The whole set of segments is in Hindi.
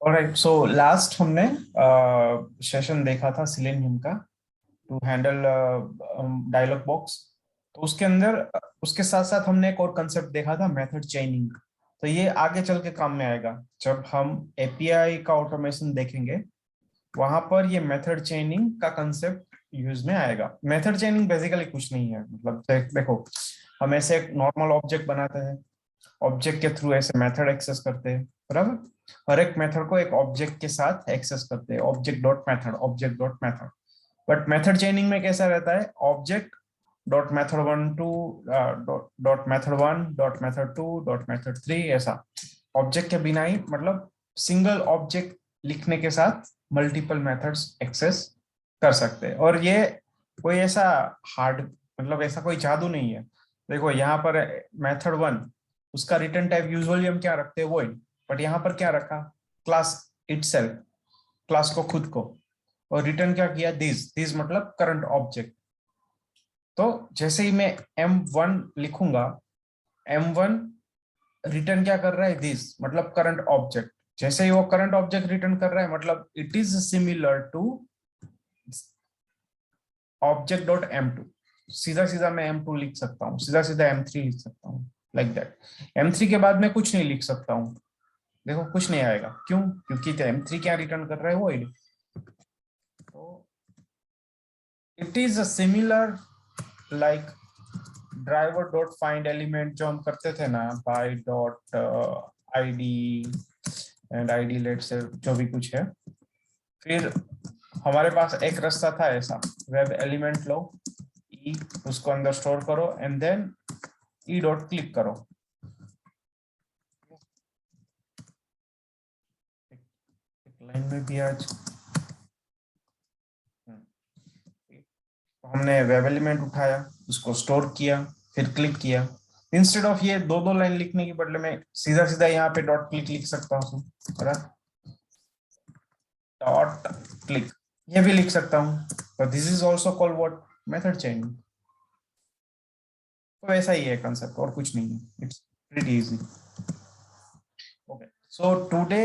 ऑलराइट, सो लास्ट हमने सेशन देखा था सिलेनियम का टू हैंडल डायलॉग बॉक्स। तो उसके अंदर उसके साथ साथ हमने एक और कंसेप्ट देखा था, मेथड चेनिंग। तो ये आगे चल के काम में आएगा जब हम एपीआई का ऑटोमेशन देखेंगे। वहां पर ये मेथड चेनिंग का कंसेप्ट यूज में आएगा। मेथड चेनिंग बेसिकली कुछ नहीं है, मतलब देखो, हम ऐसे एक नॉर्मल ऑब्जेक्ट बनाते हैं, ऑब्जेक्ट के थ्रू ऐसे मेथड एक्सेस करते हैं, बराबर। हर एक मेथड को एक ऑब्जेक्ट के साथ एक्सेस करते हैं, object dot method, object dot method. But method चेनिंग में कैसा रहता है, object dot method one two dot method one dot method to dot method three, ऐसा ऑब्जेक्ट के बिना ही, मतलब सिंगल ऑब्जेक्ट लिखने के साथ मल्टीपल मेथड्स एक्सेस कर सकते हैं। और ये कोई ऐसा हार्ड, मतलब ऐसा कोई जादू नहीं है। देखो यहाँ पर मेथड वन, उसका रिटर्न टाइप यूजुअली हम क्या रखते हैं, वॉइड। बट यहाँ पर क्या रखा, क्लास इटसेल्फ, क्लास को खुद को। और रिटर्न क्या किया, दिस, दिस मतलब करंट ऑब्जेक्ट। तो जैसे ही मैं m1 लिखूंगा, m1 रिटर्न क्या कर रहा है, दिस मतलब करंट ऑब्जेक्ट। जैसे ही वो करंट ऑब्जेक्ट रिटर्न कर रहा है, मतलब it is similar to object dot m2। सीधा सीधा मैं m2 लिख सकता हूँ, सीधा सीधा m3 लिख सकता हूँ, लाइक दैट। m3 के बाद मैं कुछ नहीं लिख सकता हूँ। देखो कुछ नहीं आएगा, क्यों? क्योंकि m3 क्या रिटर्न कर रहा है, वॉइड। तो it is a similar like driver dot find element जो हम करते थे ना, by dot ID and ID let's say जो भी कुछ है। फिर हमारे पास एक रास्ता था ऐसा, वेब एलिमेंट लो, ई उसको अंदर स्टोर करो and then e dot click करो। एक लाइन में भी आज तो हमने वेब एलिमेंट उठाया, उसको स्टोर किया, फिर क्लिक किया। इंस्टेड ऑफ ये दो दो लाइन लिखने के बदले में सीधा सीधा यहाँ पे डॉट क्लिक लिख सकता हूँ, डॉट क्लिक, ये भी लिख सकता हूँ। तो this is also called what, method chaining. तो ऐसा ही है कंसेप्ट, और कुछ नहीं है, it's pretty easy. Okay, so today,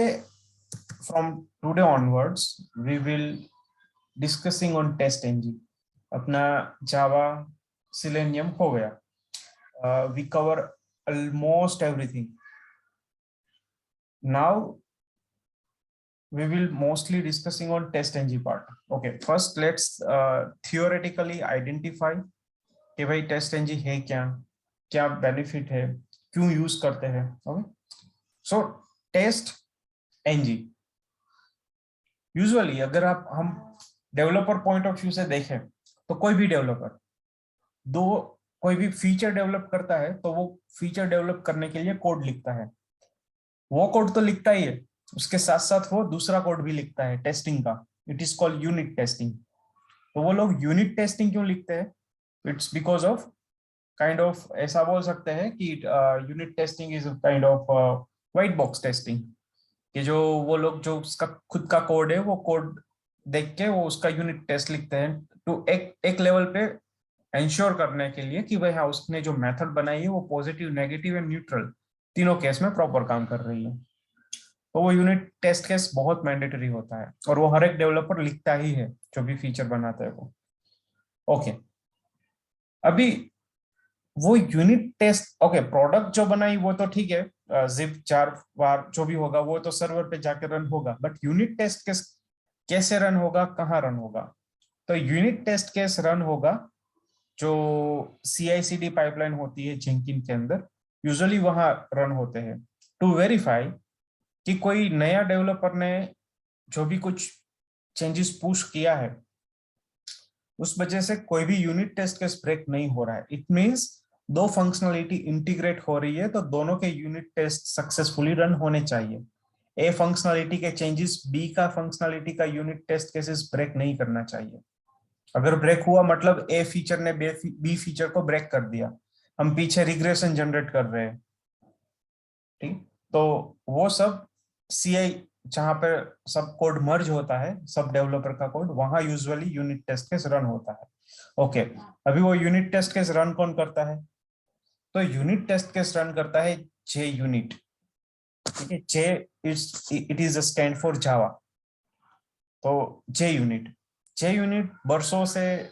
from today onwards we will discussing on test engine. अपना जावा सिलेनियम हो गया, we cover almost everything. Now we will mostly discussing on test ng part. Okay, first let's theoretically identify कि भाई टेस्ट ng है क्या, क्या बेनिफिट है, क्यों यूज करते हैं। ओके, सो टेस्ट ng यूजुअली अगर आप हम डेवलपर पॉइंट ऑफ व्यू से देखें, तो कोई भी डेवलपर दो कोई भी फीचर डेवलप करता है तो वो फीचर डेवलप करने के लिए कोड लिखता है। वो कोड तो लिखता ही है, उसके साथ साथ वो दूसरा कोड भी लिखता है टेस्टिंग का। It is called unit testing. तो वो लोग यूनिट टेस्टिंग क्यों लिखते हैं, it's because of kind of, ऐसा बोल सकते हैं कि unit testing is kind of white box testing. कि जो वो लोग जो उसका खुद का कोड है, वो कोड देख के वो उसका यूनिट टेस्ट लिखते हैं, तो एक लेवल पे इंश्योर करने के लिए कि भाई हाँ, उसने जो मेथड बनाई है वो पॉजिटिव, नेगेटिव एंड न्यूट्रल तीनों केस में प्रॉपर काम कर रही है। तो वो यूनिट टेस्ट केस बहुत मैंडेटरी होता है, और वो हर एक डेवलपर लिखता ही है जो भी फीचर बनाता है वो। ओके, अभी वो यूनिट टेस्ट, ओके, प्रोडक्ट जो बनाई वो तो ठीक है, जिप जार वार जो भी होगा वो तो सर्वर पे जाकर रन होगा, बट यूनिट टेस्ट केस कैसे रन होगा, कहाँ रन होगा? तो यूनिट टेस्ट केस रन होगा जो CI/CD पाइपलाइन होती है जेंकिन के अंदर, यूजुअली वहां रन होते हैं टू वेरीफाई कि कोई नया डेवलपर ने जो भी कुछ चेंजेस पुश किया है, उस वजह से कोई भी यूनिट टेस्ट केस ब्रेक नहीं हो रहा है। इट मींस दो फंक्शनलिटी इंटीग्रेट हो रही है, तो दोनों के यूनिट टेस्ट सक्सेसफुली रन होने चाहिए। ए फंक्शनलिटी के चेंजेस बी का फंक्शनलिटी का यूनिट टेस्ट केसेस ब्रेक नहीं करना चाहिए। अगर ब्रेक हुआ मतलब ए फीचर ने बी फीचर को ब्रेक कर दिया, हम पीछे रिग्रेशन जनरेट कर रहे हैं। ठीक, तो वो सब CI, जहां पर सब कोड मर्ज होता है, सब डेवलपर का कोड, वहां usually unit test case run होता है। ओके, अभी वो यूनिट टेस्ट केस रन कौन करता है? तो यूनिट टेस्ट केस रन करता है JUnit। ठीक है, J it is a stand for Java. तो जे यूनिट बरसों से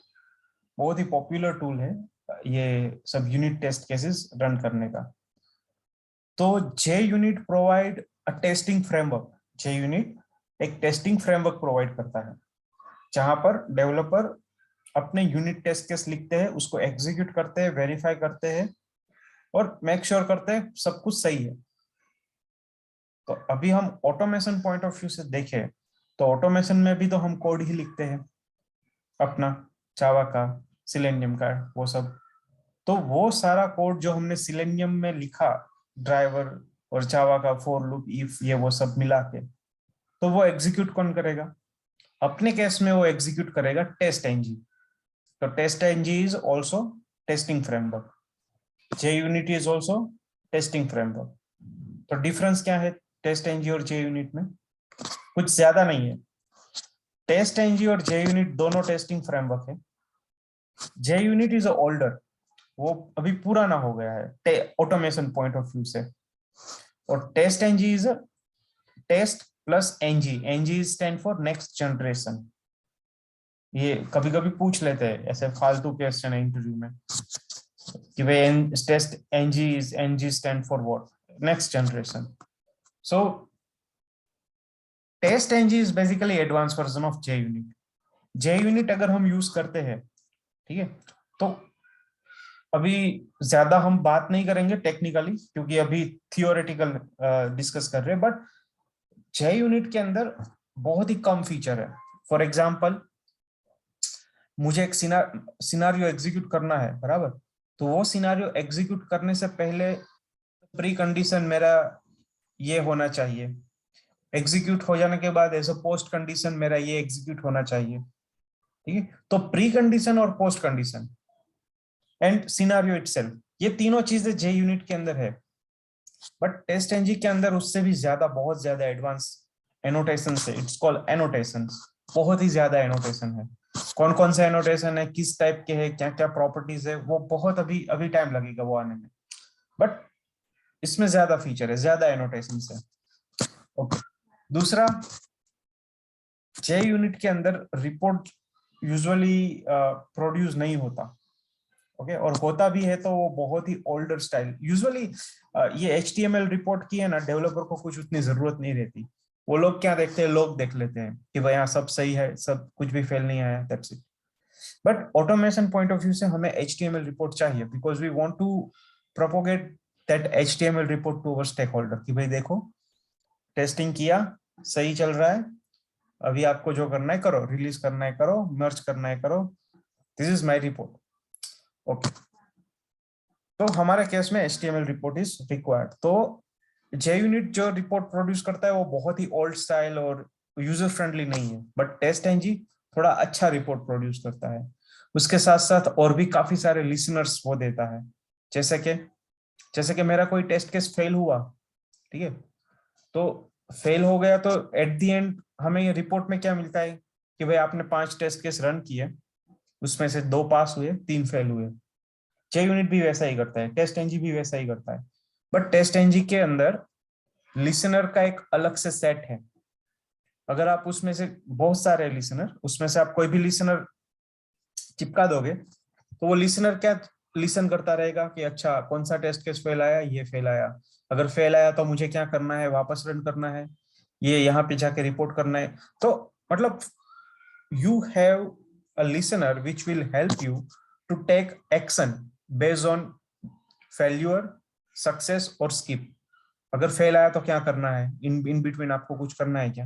बहुत ही पॉपुलर टूल है ये सब यूनिट टेस्ट केसेस रन करने का। तो J unit provide a testing framework. J unit एक टेस्टिंग फ्रेमवर्क प्रोवाइड करता है जहां पर डेवलपर अपने यूनिट टेस्ट केस लिखते हैं, उसको एग्जीक्यूट करते हैं, वेरीफाई करते हैं और मेक श्योर करते हैं सब कुछ सही है। तो अभी हम ऑटोमेशन पॉइंट ऑफ व्यू से देखें तो ऑटोमेशन में भी तो हम कोड ही लिखते हैं अपना, जावा का, सिलेनियम का, वो सब। तो वो सारा कोड जो हमने सिलेनियम में लिखा, ड्राइवर और जावा का फॉर लूप, इफ, ये वो सब मिला के, तो वो एग्जीक्यूट कौन करेगा? अपने केस में वो एग्जीक्यूट करेगा टेस्ट एनजी। तो test NG is also testing framework, J unit is also testing framework. तो डिफरेंस क्या है टेस्ट एनजी और जे यूनिट में? कुछ ज्यादा नहीं है। टेस्ट एनजी और जे यूनिट दोनों टेस्टिंग फ्रेमवर्क है। जे यूनिट इज ओल्डर, वो अभी पुराना हो गया है ऑटोमेशन पॉइंट ऑफ व्यू से। और test NG is test plus NG, NG stand for next generation. ये कभी कभी पूछ लेते हैं ऐसे फालतू क्वेश्चन है इंटरव्यू में कि भाई test NG stand for what? Next generation. So test NG is basically advance version of J unit. J unit अगर हम यूज करते हैं, ठीक है, तो अभी ज्यादा हम बात नहीं करेंगे टेक्निकली क्योंकि अभी थियोरेटिकल डिस्कस कर रहे हैं, बट जे यूनिट के अंदर बहुत ही कम फीचर है। फॉर एग्जाम्पल, मुझे एक सिनारियो एग्जीक्यूट करना है, बराबर? तो वो सिनारियो एग्जीक्यूट करने से पहले प्री कंडीशन मेरा ये होना चाहिए, एग्जीक्यूट हो जाने के बाद एज अ पोस्ट कंडीशन मेरा ये एग्जीक्यूट होना चाहिए, ठीक है? तो प्री कंडीशन और post condition and scenario itself, ये तीनों चीजें जे यूनिट के अंदर है। बट टेस्ट एनजी के अंदर उससे भी ज्यादा, बहुत ज्यादा एडवांस एनोटेशन है। It's called annotation. बहुत ही ज्यादा एनोटेशन है। कौन कौन से एनोटेशन है, किस टाइप के है, क्या क्या प्रॉपर्टीज है, वो बहुत अभी अभी टाइम लगेगा वो आने में। बट इसमें ज्यादा फीचर है, ज्यादा एनोटेशन है। ओके, दूसरा, जे यूनिट के अंदर रिपोर्ट यूजुअली प्रोड्यूस नहीं होता। ओके, और होता भी है तो वो बहुत ही ओल्डर स्टाइल यूजुअली। ये HTML रिपोर्ट की है ना, डेवलपर को कुछ उतनी जरूरत नहीं रहती। वो लोग क्या देखते हैं, लोग देख लेते हैं कि भाई यहाँ सब सही है, सब कुछ भी फेल नहीं आया, that's it. But automation point of view से हमें HTML रिपोर्ट चाहिए because we want to propagate that HTML report to our stakeholder कि भाई देखो, टेस्टिंग किया, सही चल रहा है, अभी आपको जो करना है करो, रिलीज करना है करो, मर्ज करना है करो, this is my report. Okay, तो हमारे केस में HTML रिपोर्ट इज रिक्वायर्ड। तो जे यूनिट जो रिपोर्ट प्रोड्यूस करता है वो बहुत ही ओल्ड स्टाइल और यूजर फ्रेंडली नहीं है, बट टेस्ट एनजी थोड़ा अच्छा रिपोर्ट प्रोड्यूस करता है। उसके साथ साथ और भी काफी सारे लिसनर्स वो देता है। जैसे कि मेरा कोई टेस्ट केस फेल हुआ, ठीक है, तो फेल हो गया तो एट द एंड हमें ये रिपोर्ट में क्या मिलता है कि भाई आपने 5 टेस्ट केस रन किए, उसमें से 2 पास हुए, 3 फेल हुए। जे यूनिट भी वैसा ही करता है, टेस्ट एनजी भी वैसा ही करता है। बट टेस्ट एनजी के अंदर लिसनर का एक अलग से सेट है। अगर आप उसमें से बहुत सारे लिसनर, उसमें से आप कोई भी लिसनर चिपका दोगे तो वो लिसनर क्या लिसन करता रहेगा कि अच्छा कौन सा टेस्ट केस फेल आया, ये फेल आया, अगर फेल आया तो मुझे क्या करना है, वापस रन करना है, ये यहाँ पे जाके रिपोर्ट करना है। तो मतलब you have a listener which will help you to take action based on failure, success और skip। अगर फेल आया तो क्या करना है, इन बिटवीन आपको कुछ करना है क्या,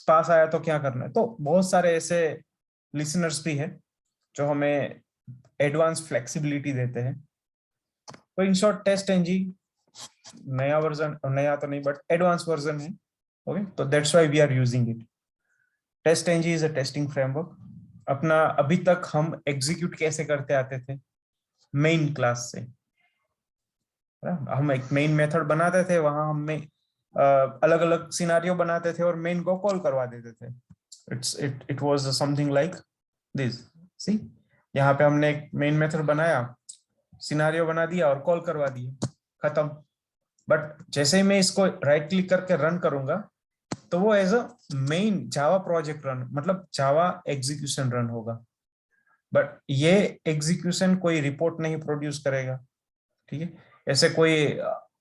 पास आया तो क्या करना है। तो बहुत सारे ऐसे लिसनर्स भी है जो हमें एडवांस फ्लेक्सिबिलिटी देते हैं। तो इन शॉर्ट टेस्ट एनजी नया वर्जन, नया तो नहीं बट एडवांस वर्जन है। ओके, तो that's why we are using it. Test NG is a testing framework. अपना अभी तक हम एग्जीक्यूट कैसे करते आते थे, मेन क्लास से। हम एक मेन मेथड बनाते थे, वहां हमें अलग अलग सिनारियो बनाते थे और मेन को कॉल करवा देते थे। It was something like this. See, यहाँ पे हमने एक मेन मेथड बनाया, सिनारियो बना दिया और कॉल करवा दिया, खत्म। बट जैसे ही मैं इसको राइट क्लिक करके रन करूंगा तो वो as a main Java project run, मतलब जावा एग्जीक्यूशन रन होगा। बट ये एग्जीक्यूशन कोई रिपोर्ट नहीं प्रोड्यूस करेगा, ठीक है। ऐसे कोई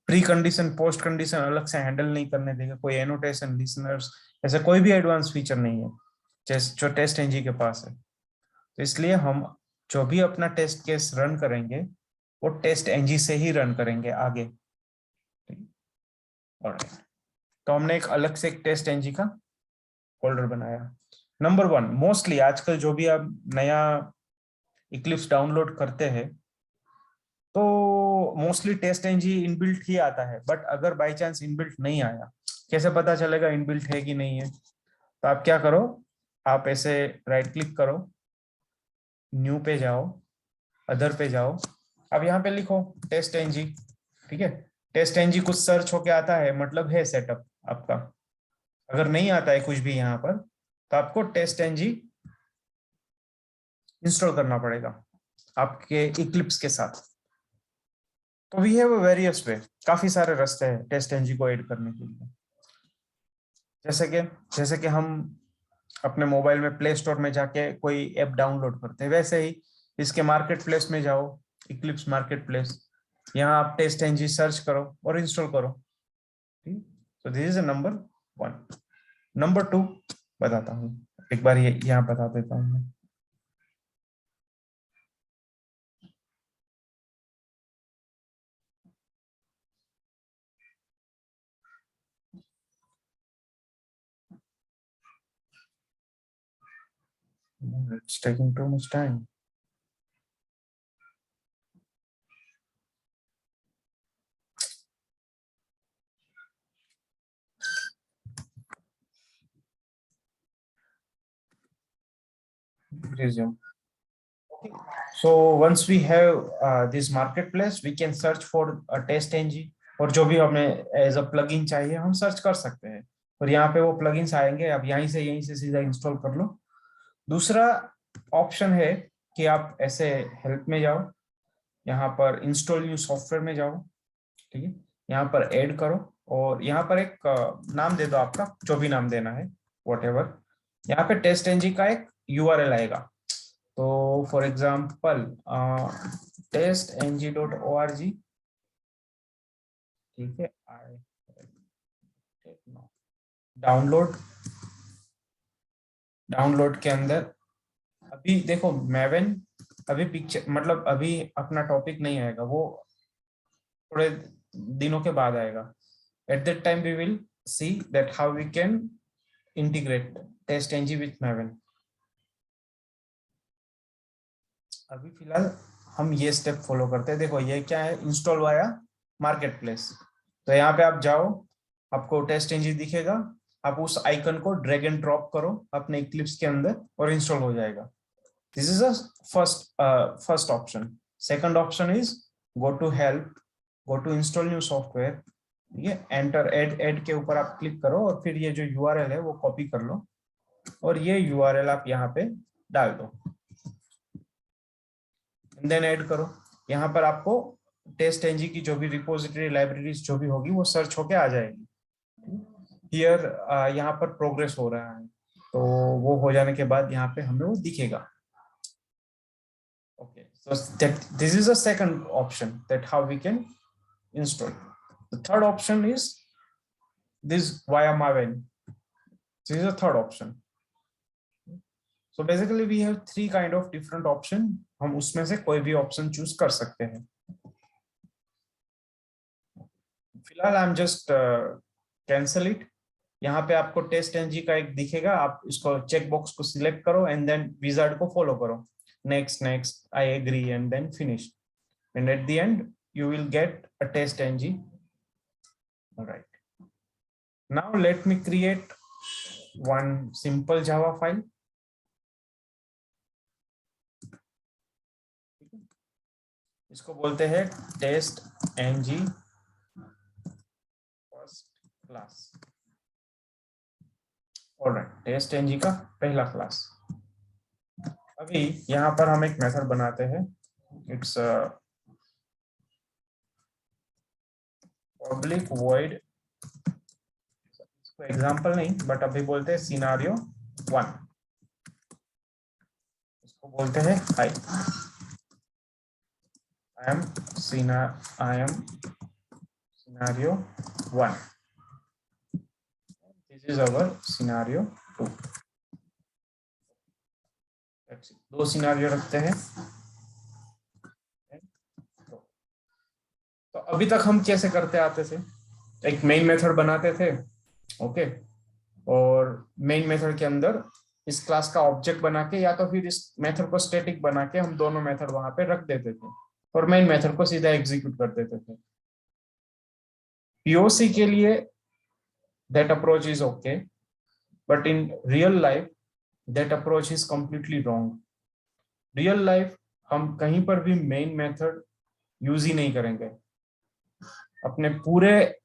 प्री कंडीशन पोस्ट कंडीशन अलग से हैंडल नहीं करने देगा, कोई एनोटेशन लिसनर्स, ऐसे कोई भी एडवांस फीचर नहीं है जैसे जो टेस्ट एनजी के पास है। तो इसलिए हम जो भी अपना टेस्ट केस रन करेंगे वो टेस्ट एनजी से ही रन करेंगे आगे। Alright. तो हमने एक अलग से एक टेस्ट एनजी का फोल्डर बनाया। नंबर 1, मोस्टली आजकल जो भी आप नया इक्लिप्स डाउनलोड करते हैं तो मोस्टली टेस्ट एनजी इनबिल्ट ही आता है। बट अगर बाय चांस इनबिल्ट नहीं आया, कैसे पता चलेगा इनबिल्ट है कि नहीं है? तो आप क्या करो, आप ऐसे राइट क्लिक करो, न्यू पे जाओ, अदर पे जाओ, अब यहाँ पे लिखो टेस्ट एनजी, ठीक है। टेस्ट एनजी कुछ सर्च होके आता है, मतलब है सेटअप आपका। अगर नहीं आता है कुछ भी यहाँ पर तो आपको टेस्ट एनजी इंस्टॉल करना पड़ेगा आपके इक्लिप्स के साथ। तो वी हैव वेरियस वे, काफी सारे रास्ते हैं टेस्ट एनजी को ऐड करने के लिए। जैसे कि हम अपने मोबाइल में प्ले स्टोर में जाके कोई ऐप डाउनलोड करते हैं, वैसे ही इसके मार्केट प्लेस में जाओ, इक्लिप्स मार्केट प्लेस, यहाँ आप टेस्ट एनजी सर्च करो और इंस्टॉल करो। तो दिस इज नंबर 1। नंबर 2 बताता हूँ, एक बार ये यहाँ बता देता हूँ मैं। It's taking too much time. Resume. So once we have this marketplace, we can search for a test ng, और जो भी हमें एज अ प्लगइन चाहिए हम सर्च कर सकते हैं, और यहाँ पे वो प्लगइन्स आएंगे, आप यहीं से सीधा इंस्टॉल कर लो। दूसरा ऑप्शन है कि आप ऐसे हेल्प में जाओ, यहाँ पर इंस्टॉल न्यू सॉफ्टवेयर में जाओ, ठीक है, यहाँ पर ऐड करो और यहाँ पर एक नाम दे दो आपका, जो भी नाम देना है व्हाटएवर। यहाँ पे टेस्ट एनजी का एक यूआरएल आएगा, तो फॉर एग्जांपल testng.org, ठीक है। डाउनलोड, डाउनलोड के अंदर अभी देखो मैवन, अभी पिक्चर मतलब अभी अपना टॉपिक नहीं आएगा, वो थोड़े दिनों के बाद आएगा। At that time we will see that how we can integrate test NG with Maven. अभी फिलहाल हम ये स्टेप फॉलो करते हैं। देखो ये क्या है, इंस्टॉल वाया मार्केट प्लेस। तो यहाँ पे आप जाओ, आपको टेस्ट एनजी दिखेगा, आप उस आइकन को ड्रैग एंड ड्रॉप करो अपने इक्लिप्स के अंदर और इंस्टॉल हो जाएगा। This is a first option. Second option is go to help, go to install new software, ये एंटर ऐड के ऊपर आप क्लिक करो और फिर ये जो यूआरएल है वो कॉपी कर लो और ये यूआरएल आप यहाँ पे डाल दो, देन ऐड करो। यहाँ पर आपको टेस्ट एनजी की जो भी रिपोजिटरी लाइब्रेरीज जो भी होगी वो सर्च होके आ जाएगी। हियर यहाँ पर प्रोग्रेस हो रहा है, तो वो हो जाने के बाद यहाँ पे हमें वो दिखेगा। Okay, so that this is a second option that how we can install. The third option is this via maven. This is a third option. So basically we have three kind of different option, हम उसमें से कोई भी ऑप्शन चूज कर सकते हैं। फिलहाल I am just cancel it. यहाँ पे आपको टेस्ट एनजी का एक दिखेगा, आप इसको चेक बॉक्स को सिलेक्ट करो एंड देन विजार्ड को फॉलो करो, next next I agree and then finish, and at the end you will get a test ng. All right, now let me create one simple java file. इसको बोलते हैं टेस्ट ng first class. Alright, test ng का पहला क्लास। अभी यहाँ पर हम एक मेथड बनाते हैं, इट्स पब्लिक वॉइड, एग्जाम्पल नहीं बट अभी बोलते हैं सिनारियो 1, इसको बोलते हैं high, I am scenario 1, this is our scenario 2। दो सिनारियो रखते हैं। तो अभी तक हम कैसे करते आते थे, एक मेन मेथड बनाते थे, ओके, और मेन मेथड के अंदर इस क्लास का ऑब्जेक्ट बना के या तो फिर इस मेथड को स्टैटिक बना के हम दोनों मेथड वहां पे रख देते थे और मेन मेथड को सीधा एग्जीक्यूट कर देते थे। पीओसी के लिए that approach is okay, but in real life that approach is completely wrong. Real life हम कहीं पर भी मेन मेथड यूज ही नहीं करेंगे। अपने पूरे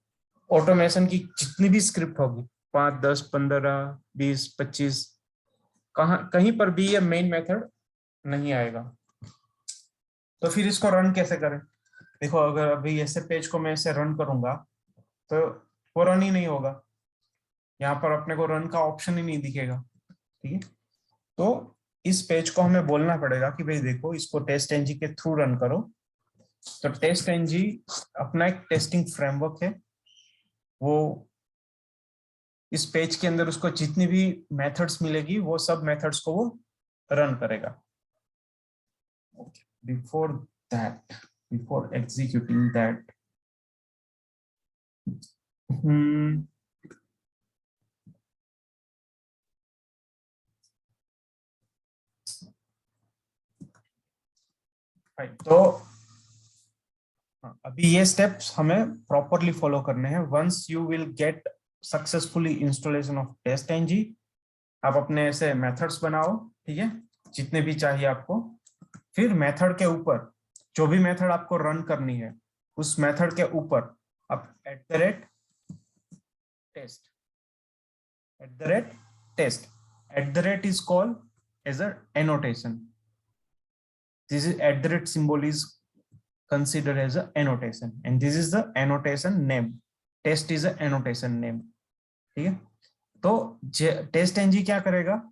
ऑटोमेशन की जितनी भी स्क्रिप्ट होगी 5, 10, 15, 20, 25, कहीं पर भी ये मेन मेथड नहीं आएगा। तो फिर इसको रन कैसे करें? देखो, अगर अभी ऐसे पेज को मैं ऐसे रन करूंगा तो वो रन ही नहीं होगा, यहाँ पर अपने को रन का ऑप्शन ही नहीं दिखेगा, ठीक है। तो इस पेज को हमें बोलना पड़ेगा कि भाई देखो, इसको टेस्ट एनजी के थ्रू रन करो। तो टेस्ट एनजी अपना एक टेस्टिंग फ्रेमवर्क है, वो इस पेज के अंदर उसको जितनी भी मेथड्स मिलेगी वो सब मेथड्स को वो रन करेगा। Before that, before executing that, तो अभी ये स्टेप्स हमें प्रॉपरली फॉलो करने हैं। Once you will get successfully installation of test NG, आप अपने ऐसे मेथड्स बनाओ, ठीक है, जितने भी चाहिए आपको। फिर मेथड के ऊपर जो भी मेथड आपको रन करनी है उस मेथड के ऊपर आप @test, @test, @ is called as a annotation. This is @ symbol is considered as a annotation and this is the annotation name. Test is a annotation name, ठीक है। तो टेस्ट एनजी क्या करेगा,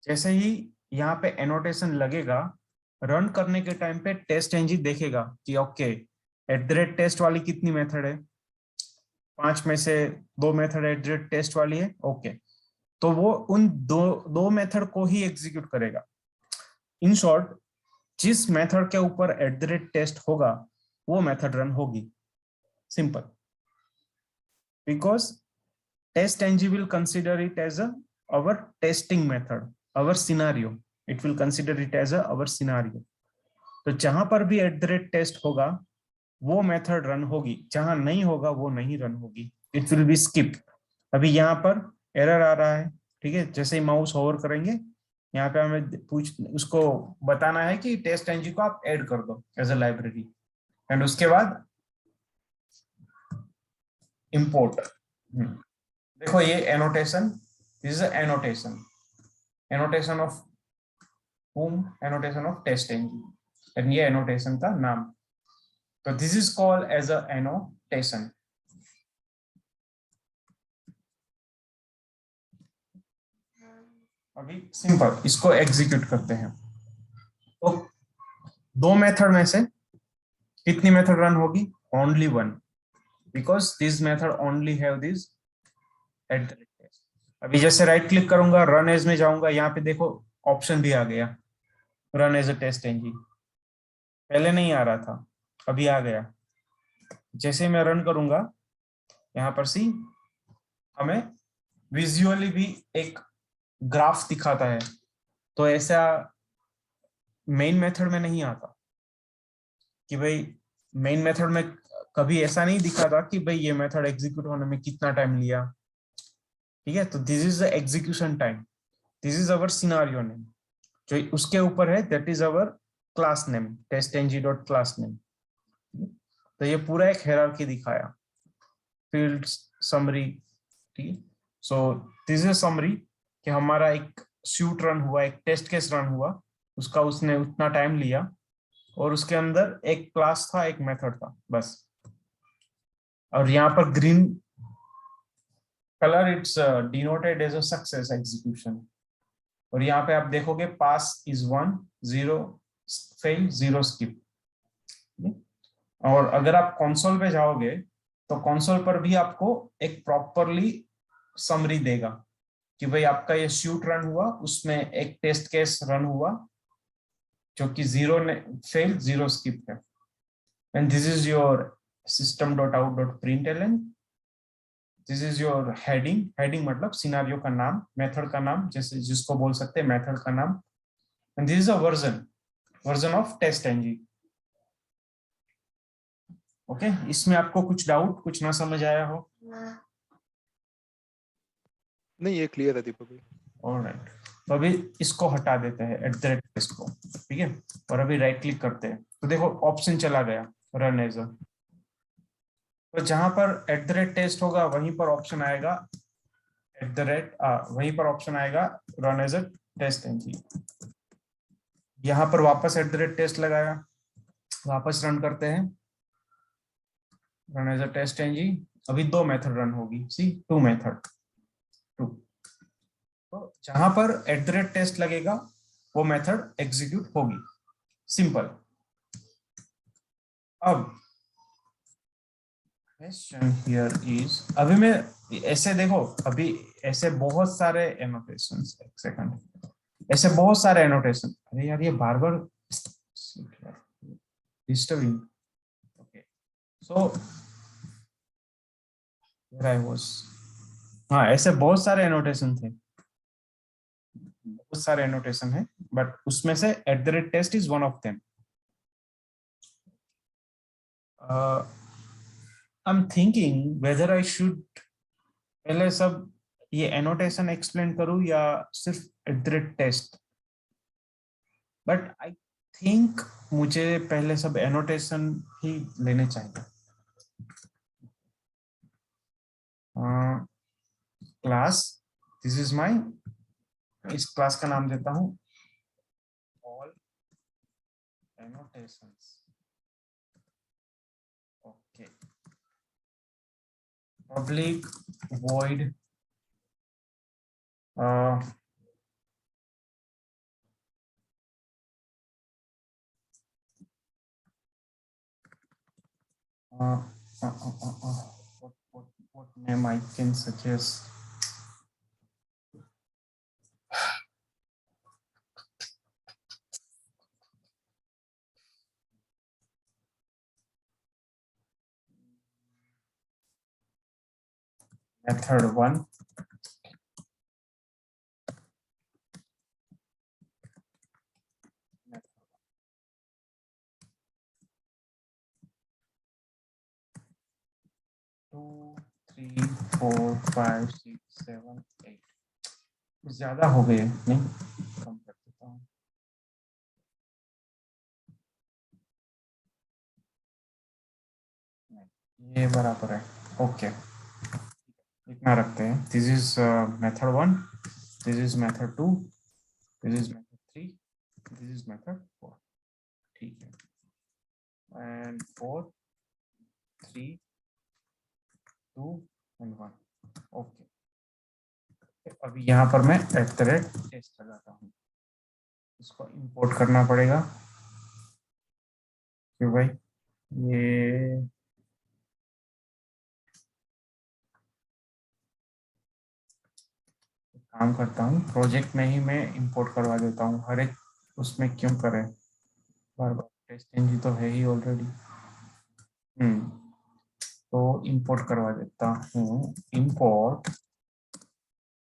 जैसे ही यहाँ पे एनोटेशन लगेगा, रन करने के टाइम पे टेस्ट एनजी देखेगा कि ओके, @टेस्ट वाली कितनी मेथड है, 5 में से 2 मेथड @टेस्ट वाली है, ओके, तो वो उन दो मेथड को ही एग्जीक्यूट करेगा। इन शॉर्ट, जिस मेथड के ऊपर @टेस्ट होगा वो मेथड रन होगी, simple. Because test NG will consider it as our testing method, our scenario. It will consider it as our scenario. तो जहां पर भी @टेस्ट होगा वो मेथड रन होगी, जहां नहीं होगा वो नहीं रन होगी, इट विल बी स्किप। अभी यहाँ पर एरर आ रहा है, ठीक है, जैसे ही माउस होवर करेंगे यहाँ पे हमें उसको बताना है कि टेस्ट एनजी को आप ऐड कर दो एज अ लाइब्रेरी, एंड उसके बाद इंपोर्ट। देखो ये annotation, this is annotation of whom, annotation of test NG, and ये एनोटेशन का नाम, तो this is called as a annotation. अभी सिंपल इसको एग्जीक्यूट करते हैं। तो दो मेथड में से कितनी मेथड रन होगी? Only one, because this method only have this @test. अभी जैसे राइट क्लिक करूंगा, रन एज में जाऊंगा, यहाँ पे देखो ऑप्शन भी आ गया, run as a test NG. पहले नहीं आ रहा था, अभी आ गया। जैसे मैं रन करूंगा यहाँ पर सी हमें विजुअली भी एक ग्राफ दिखाता है, तो ऐसा मेन मेथड में नहीं आता कि भाई, मेन मेथड में कभी ऐसा नहीं दिखाता कि भाई ये मेथड एग्जीक्यूट होने में कितना टाइम लिया, ठीक है। तो this is the execution time, this is our scenario name, जो उसके ऊपर है that is our class name, testng.class name. तो ये पूरा एक हायरार्की दिखाया, फील्ड समरी, ठीक है। सो दिस इज समरी कि हमारा एक सूट रन हुआ, एक टेस्ट केस रन हुआ, उसका उसने उतना टाइम लिया, और उसके अंदर एक क्लास था, एक मेथड था, बस। और यहाँ पर green colour it's denoted as a success execution. और यहाँ पे आप देखोगे पास इज 1, 0 फेल, 0 स्किप। और अगर आप कंसोल पे जाओगे तो कंसोल पर भी आपको एक प्रॉपरली समरी देगा कि भाई आपका ये शूट रन हुआ, उसमें एक टेस्ट केस रन हुआ जो कि 0 ने फेल, 0 स्किप है। And this is your system.out.println, this is your heading. Heading मतलब सिनेरियो का नाम, मेथड का नाम, जैसे जिसको बोल सकते हैं मेथड का नाम। And this is a version of test NG. Okay, इसमें आपको कुछ डाउट, कुछ ना समझ आया हो? नहीं, ये क्लियर है दीपक भाई। ऑलराइट, तो अभी इसको हटा देते हैं @ टेस्ट को, ठीक है। और अभी राइट क्लिक करते हैं तो देखो ऑप्शन चला गया रन एज अ। तो जहां पर @ टेस्ट होगा वहीं पर ऑप्शन आएगा वहीं पर ऑप्शन आएगा run as a test NG. यहाँ पर वापस @ टेस्ट लगाया, वापस रन करते हैं, run as a test NG. अभी 2 मेथड रन होगी, सी 2 मेथड 2। तो जहां पर @ टेस्ट लगेगा वो मेथड एग्जीक्यूट होगी, सिंपल। अब क्वेश्चन हियर इज, अभी मैं ऐसे देखो, अभी ऐसे बहुत सारे एनोटेशंस, एक सेकंड, ऐसे बहुत सारे एनोटेशन, अरे यार ये बार बार disturbing. Okay, so here I was, हाँ ऐसे बहुत सारे एनोटेशन थे, बहुत सारे एनोटेशन है, बट उसमें से @ test is one of them. I am thinking whether I should पहले सब ये एनोटेशन एक्सप्लेन करूं या सिर्फ @ टेस्ट, बट आई थिंक मुझे पहले सब एनोटेशन ही लेने चाहिए। क्लास, दिस इज माय, इस क्लास का नाम देता हूं all annotations. Okay, public void what name I can suggest? Method 1, two, 3, 4, 5, 6, 7, 8, ज्यादा हो गए, नहीं कम कर देता हूँ। ये बराबर है, ओके, इतना रखते हैं। This is method 1, this is method 2, this is method 3, this is method 4, ठीक है। And 4, 3, 2 and 1, okay. अभी यहाँ पर मैं @ टेस्ट लगाता हूँ, इसको इंपोर्ट करना पड़ेगा क्यों भाई, ये काम करता हूँ प्रोजेक्ट में ही मैं इंपोर्ट करवा देता हूँ, हर एक उसमें क्यों करें बार बार, टेस्ट एनजी तो है ही ऑलरेडी। तो इंपोर्ट करवा देता हूँ, इंपोर्ट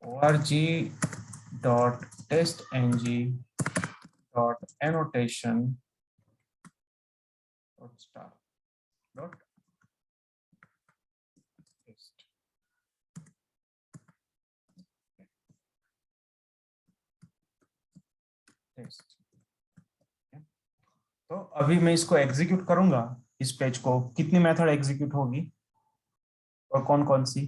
org.testng.annotation.star.test। तो अभी मैं इसको एग्जीक्यूट करूंगा, इस पेज को कितनी मेथड एग्जीक्यूट होगी और कौन कौन सी?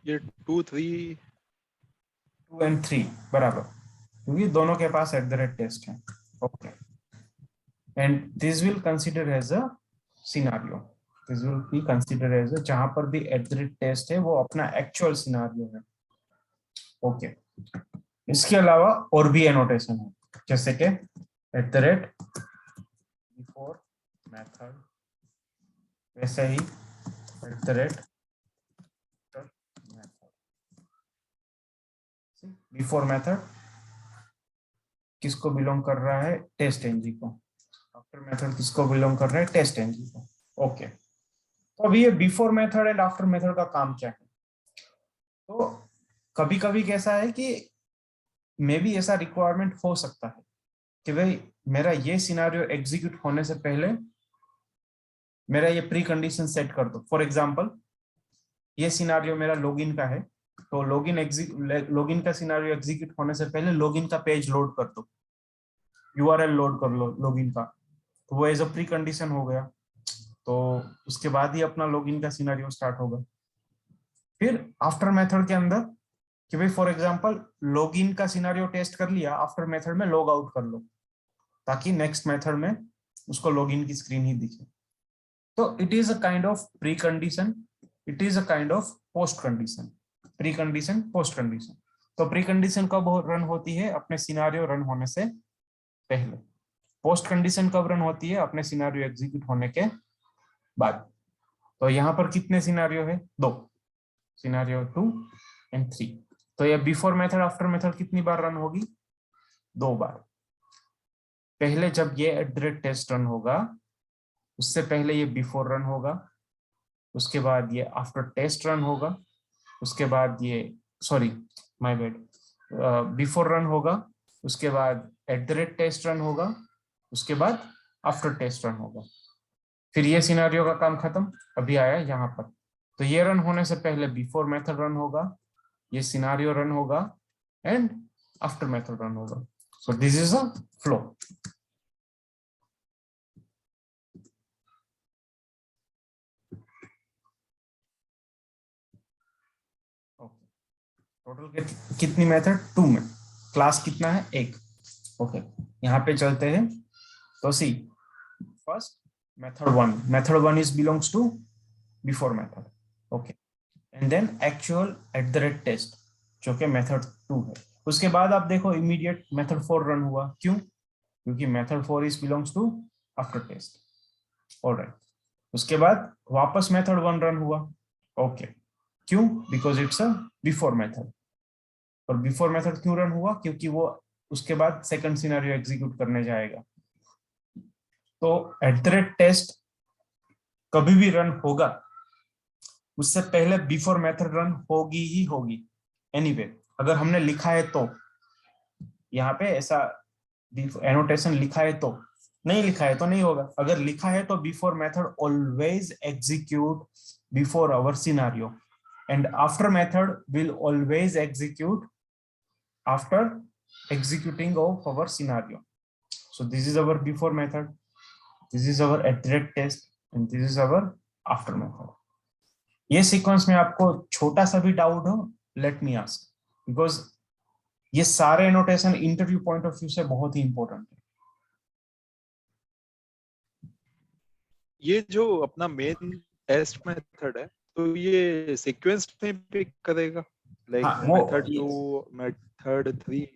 ये 2, 3 2 and 3 बराबर, क्योंकि दोनों के पास @test है। Okay, and this will consider as a scenario, this will be consider as a, जहां पर भी @test है वो अपना एक्चुअल सिनारियो है। ओके, इसके अलावा और भी एनोटेशन है, जैसे कि @बिफोर मेथड, वैसे ही बिफोर मेथड किसको बिलोंग कर रहा है, टेस्ट एनजी को। आफ्टर मेथड किसको बिलोंग कर रहा है, टेस्ट एनजी को। ओके, तो अभी ये before method and after method का काम क्या है? तो कभी कभी कैसा है कि मे भी ऐसा रिक्वायरमेंट हो सकता है कि भाई मेरा ये सिनारियो एग्जीक्यूट होने से पहले मेरा ये प्री कंडीशन सेट कर दो। फॉर एग्जांपल ये सिनारियो मेरा लॉगिन का है, तो लॉगिन का सिनारियो एग्जीक्यूट होने से पहले लॉगिन का पेज लोड कर दो, यूआरएल लोड कर लो लॉगिन का, तो वो एज अ प्री कंडीशन हो गया। तो उसके बाद ही अपना लॉगिन का सिनारियो स्टार्ट होगा। फिर आफ्टर मेथड के अंदर कि भाई फॉर एग्जांपल लॉगिन का सिनारियो टेस्ट कर लिया, आफ्टर मेथड में लॉग आउट कर लो, ताकि नेक्स्ट मेथड में उसको लॉगिन की स्क्रीन ही दिखे। तो it is a kind of pre condition, it is a kind of post condition, pre condition post condition. तो प्री कंडीशन कब रन होती है, अपने सिनारियो रन होने से पहले। पोस्ट कंडीशन कब रन होती है, अपने सिनारियो एग्जीक्यूट होने के बाद। तो यहाँ पर कितने सिनारियो है, 2, सिनारियो 2 एंड 3। तो ये बिफोर मेथड आफ्टर मेथड कितनी बार रन होगी, 2 बार। पहले जब ये @test रन होगा, उससे पहले ये बिफोर रन होगा, उसके बाद ये आफ्टर टेस्ट रन होगा, उसके बाद ये sorry my bad, before run होगा, उसके बाद @test रन होगा, उसके बाद आफ्टर टेस्ट रन होगा। फिर ये सिनारियो का काम खत्म, अभी आया यहाँ पर। तो ये रन होने से पहले बिफोर मेथड रन होगा, ये सिनारियो रन होगा एंड आफ्टर मेथड रन होगा। So this is a flow. Total कितनी मेथड, 2 में, क्लास कितना है, 1। ओके, यहाँ पे चलते हैं। तो see first method 1 is belongs to before method. Okay, and then actual @test जो कि मेथड 2 है। उसके बाद आप देखो इमीडिएट मेथड 4 रन हुआ, क्यों, क्योंकि method 4 is belongs to after test. Alright, उसके बाद वापस मेथड 1 रन हुआ। ओके, क्यों, because it's a before method. और बिफोर मेथड क्यों रन हुआ, क्योंकि वो उसके बाद सेकंड सिनेरियो एग्जीक्यूट करने जाएगा। तो @test कभी भी रन होगा, उससे पहले बिफोर मेथड रन होगी ही होगी। एनीवे, अगर हमने लिखा है तो, यहाँ पे ऐसा एनोटेशन लिखा है तो, नहीं लिखा है तो नहीं होगा। अगर लिखा है तो before method always execute before our scenario and after method will always execute after executing of our scenario. So this is our before method, this is our @test and this is our after method. ये सीक्वेंस में आपको छोटा सा भी डाउट हो, लेट मी आस्क, बिकॉज ये सारे annotation interview point of view से बहुत ही इंपॉर्टेंट है। ये जो अपना मेन टेस्ट मेथड है, तो ये सीक्वेंस में पिक करेगा, लाइक हाँ, वो मेथड 2 मेथड 3।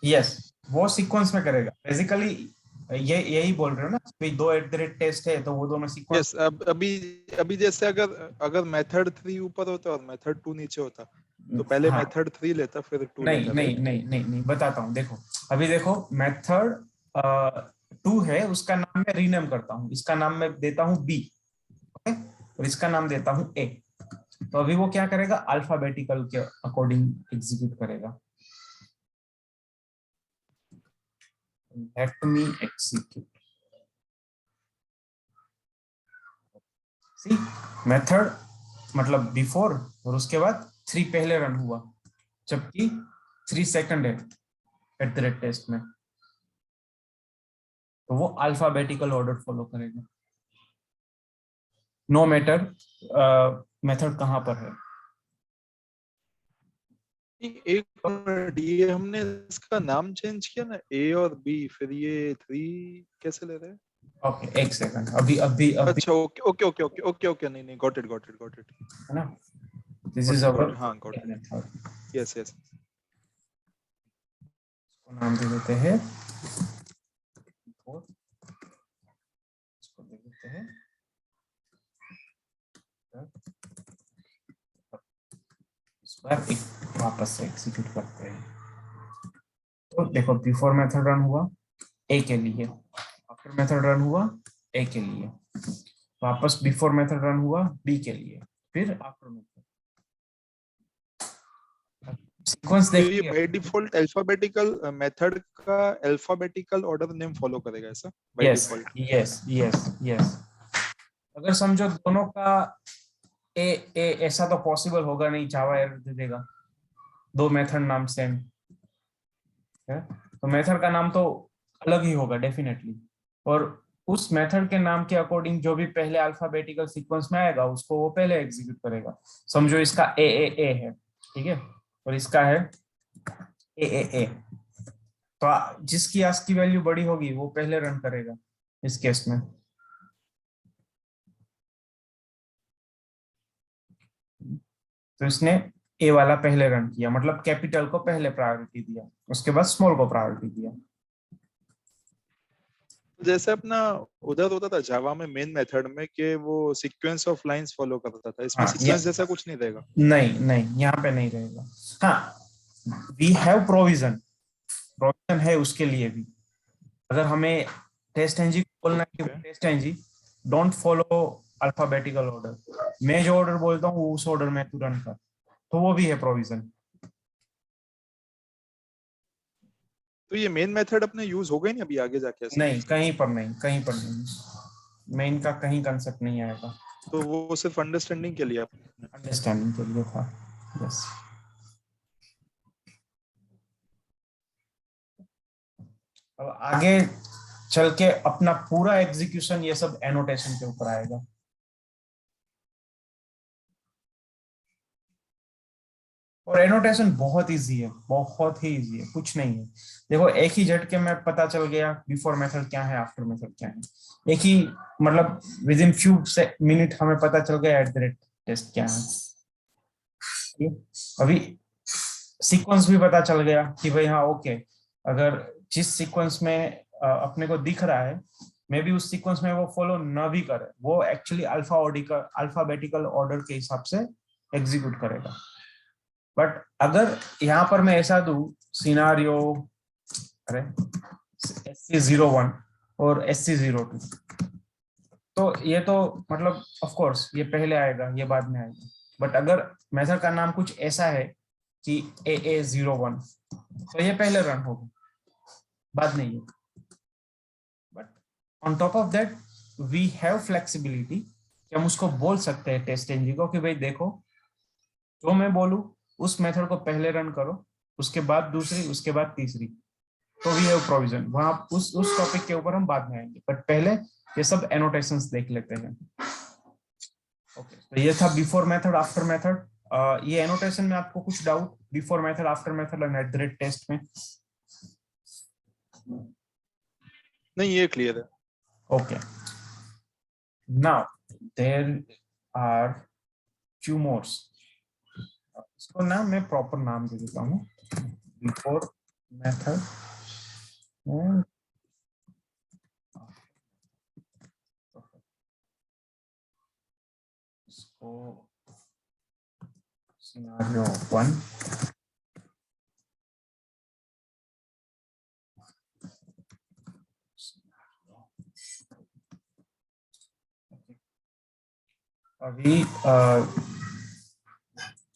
यस, वो सीक्वेंस में करेगा बेसिकली। ये यही बोल रहे हो ना, भाई 2 @test है तो वो दोनों सीक्वेंस। यस, अब अभी जैसे अगर मेथड 3 ऊपर होता और मेथड 2 नीचे होता, तो पहले हाँ, मेथड 3 लेता फिर 2 नहीं लेता, नहीं राइट? नहीं नहीं नहीं, बताता हूँ। देखो अभी देखो मेथड 2 है, उसका नाम मैं रीनेम करता हूँ, इसका नाम मैं देता हूँ B, ओके, और इसका नाम देता हूँ A। तो अभी वो क्या करेगा, अल्फाबेटिकल के अकॉर्डिंग एग्जीक्यूट करेगा। Let me execute. See, method मतलब बिफोर, और उसके बाद 3 पहले रन हुआ, जबकि 3 सेकंड है @test में, तो वो अल्फाबेटिकल ऑर्डर फॉलो करेगा। नो मैटर मेथड कहां पर है, एक मिनट, ये हमने इसका नाम चेंज किया ना, ए और बी, फिर ये 3 कैसे ले रहे हैं? ओके, एक सेकंड, अभी अभी अभी अच्छा, okay okay okay okay okay okay, नहीं नहीं, got it got it got it है ना, दिस इज अवर हाँ got it, method. Yes yes. नाम दे देते हैं, और इसको दे देते हैं, इस बार एक वापस से एग्जीक्यूट करते हैं। तो देखो, बिफोर मेथड रन हुआ ए के लिए, आफ्टर मेथड रन हुआ ए के लिए, वापस बिफोर मेथड रन हुआ बी के लिए, फिर आफ्टर मेथड। सीक्वेंस तो ये देखिए। बाय डिफॉल्ट अल्फाबेटिकल मेथड का अल्फाबेटिकल ऑर्डर नेम फॉलो करेगा ऐसा by yes default? Yes yes yes, अगर समझो दोनों का ए ए, ऐसा तो पॉसिबल होगा नहीं, जावा एरर दे देगा, दो मेथड नाम सेम है, तो मेथड का नाम तो अलग ही होगा डेफिनेटली, और उस मेथड के नाम के अकॉर्डिंग जो भी पहले अल्फाबेटिकल सीक्वेंस में आएगा उसको वो पहले एग्जीक्यूट करेगा। समझो इसका ए है, ठीक है, और इसका है ए, तो जिसकी आस्क की वैल्यू बड़ी होगी वो पहले रन करेगा इस केस में। तो इसने ए वाला पहले रन किया, मतलब कैपिटल को पहले प्रायोरिटी दिया, उसके बाद स्मॉल को प्रायोरिटी दिया। जैसे अपना उधर होता था जावा में मेन मेथड में कि वो सीक्वेंस ऑफ लाइंस फॉलो करता था, इसमें हाँ, सीक्वेंस जैसा कुछ नहीं रहेगा? नहीं नहीं, यहाँ पे नहीं रहेगा। हाँ, वी हैव प्रोविजन, प्रोविजन है उसके लिए भी। अगर हमें टेस्ट एनजी को बोलना है ओके। कि test NG don't follow alphabetical order, मैं जो ऑर्डर बोलता हूँ उस ऑर्डर में तू रन कर, तो वो भी है प्रोविजन। तो ये मेन मेथड अपने यूज हो गई नहीं अभी आगे जाके ऐसा? नहीं, कहीं पर नहीं, कहीं पर नहीं, मेन का कहीं कंसेप्ट नहीं आएगा, तो वो सिर्फ अंडरस्टैंडिंग के लिए आपने? अंडरस्टैंडिंग के लिए था। यस, अब आगे चल के अपना पूरा एग्जीक्यूशन ये सब एनोटेशन के ऊपर आएगा। और एनोटेशन बहुत इजी है, बहुत ही इजी है, कुछ नहीं है। देखो, एक ही झटके में पता चल गया बिफोर मेथड क्या है, आफ्टर मेथड क्या है, एक ही, मतलब विद इन फ्यू से मिनट हमें पता चल गया एट द रेट टेस्ट क्या है। अभी सीक्वेंस भी पता चल गया कि भाई हाँ ओके, अगर जिस सीक्वेंस में अपने को दिख रहा है, मे बी उस सीक्वेंस में वो फॉलो न भी करे, वो एक्चुअली अल्फाबेटिकल ऑर्डर के हिसाब से एग्जीक्यूट करेगा। बट अगर यहाँ पर मैं ऐसा दू सिनारियो, अरे SC01 और SC02, तो ये तो मतलब ऑफ कोर्स ये पहले आएगा, ये बाद में आएगा। बट अगर मेथड का नाम कुछ ऐसा है कि AA01, तो ये पहले रन होगा, बाद नहीं है। But on top of that we have flexibility कि हम उसको बोल सकते हैं टेस्ट एनजी को कि भाई देखो, जो मैं बोलूं उस मेथड को पहले रन करो, उसके बाद दूसरी, उसके बाद तीसरी, तो वी हैव प्रोविजन। वहां उस टॉपिक के ऊपर हम बाद में आएंगे, बट पहले ये सब एनोटेशंस देख लेते हैं। ओके, तो ये था बिफोर मेथड आफ्टर मेथड। ये एनोटेशन में आपको कुछ doubt before method after method and at the rate test में? नहीं, ये क्लियर है। Okay, now there are few mores, इसको ना मैं प्रॉपर नाम दे देता हूँ, बिफोर मेथड एंड इसको सिनेरियो 1, अभी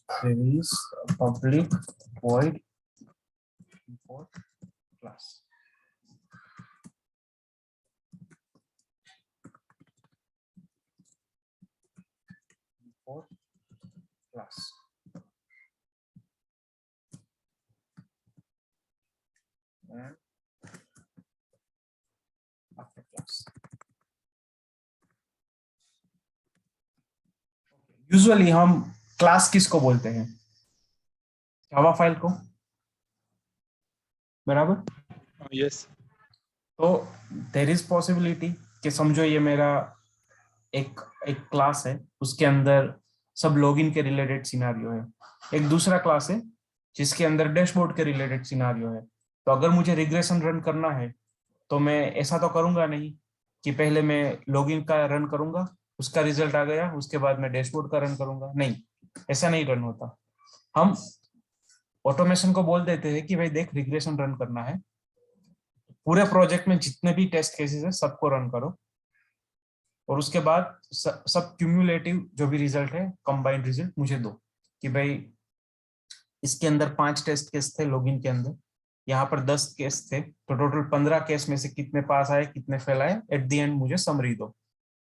there is a public void import class, import class, and after class। Usually हम क्लास किसको बोलते हैं? जावा फाइल को, बराबर। यस। तो देर इज पॉसिबिलिटी कि समझो ये मेरा एक एक क्लास है, उसके अंदर सब लॉगिन के रिलेटेड सिनारियो है। एक दूसरा क्लास है जिसके अंदर डैशबोर्ड के रिलेटेड सिनारियो है। तो अगर मुझे रिग्रेशन रन करना है तो मैं ऐसा तो करूंगा नहीं कि पहले मैं लॉगिन का रन करूंगा, उसका रिजल्ट आ गया, उसके बाद मैं डैशबोर्ड का रन करूंगा। नहीं, ऐसा नहीं रन होता। हम ऑटोमेशन को बोल देते हैं कि भाई देख, रिग्रेशन रन करना है, पूरे प्रोजेक्ट में जितने भी टेस्ट केसेस है सबको रन करो, और उसके बाद सब क्यूमुलेटिव जो भी रिजल्ट है, कंबाइंड रिजल्ट मुझे दो। कि भाई इसके अंदर 5 टेस्ट केस थे लॉगिन के अंदर, यहाँ पर 10 केस थे, तो टोटल 15 केस में से कितने पास आए, कितने फेल आए, एट द एंड मुझे समरी दो।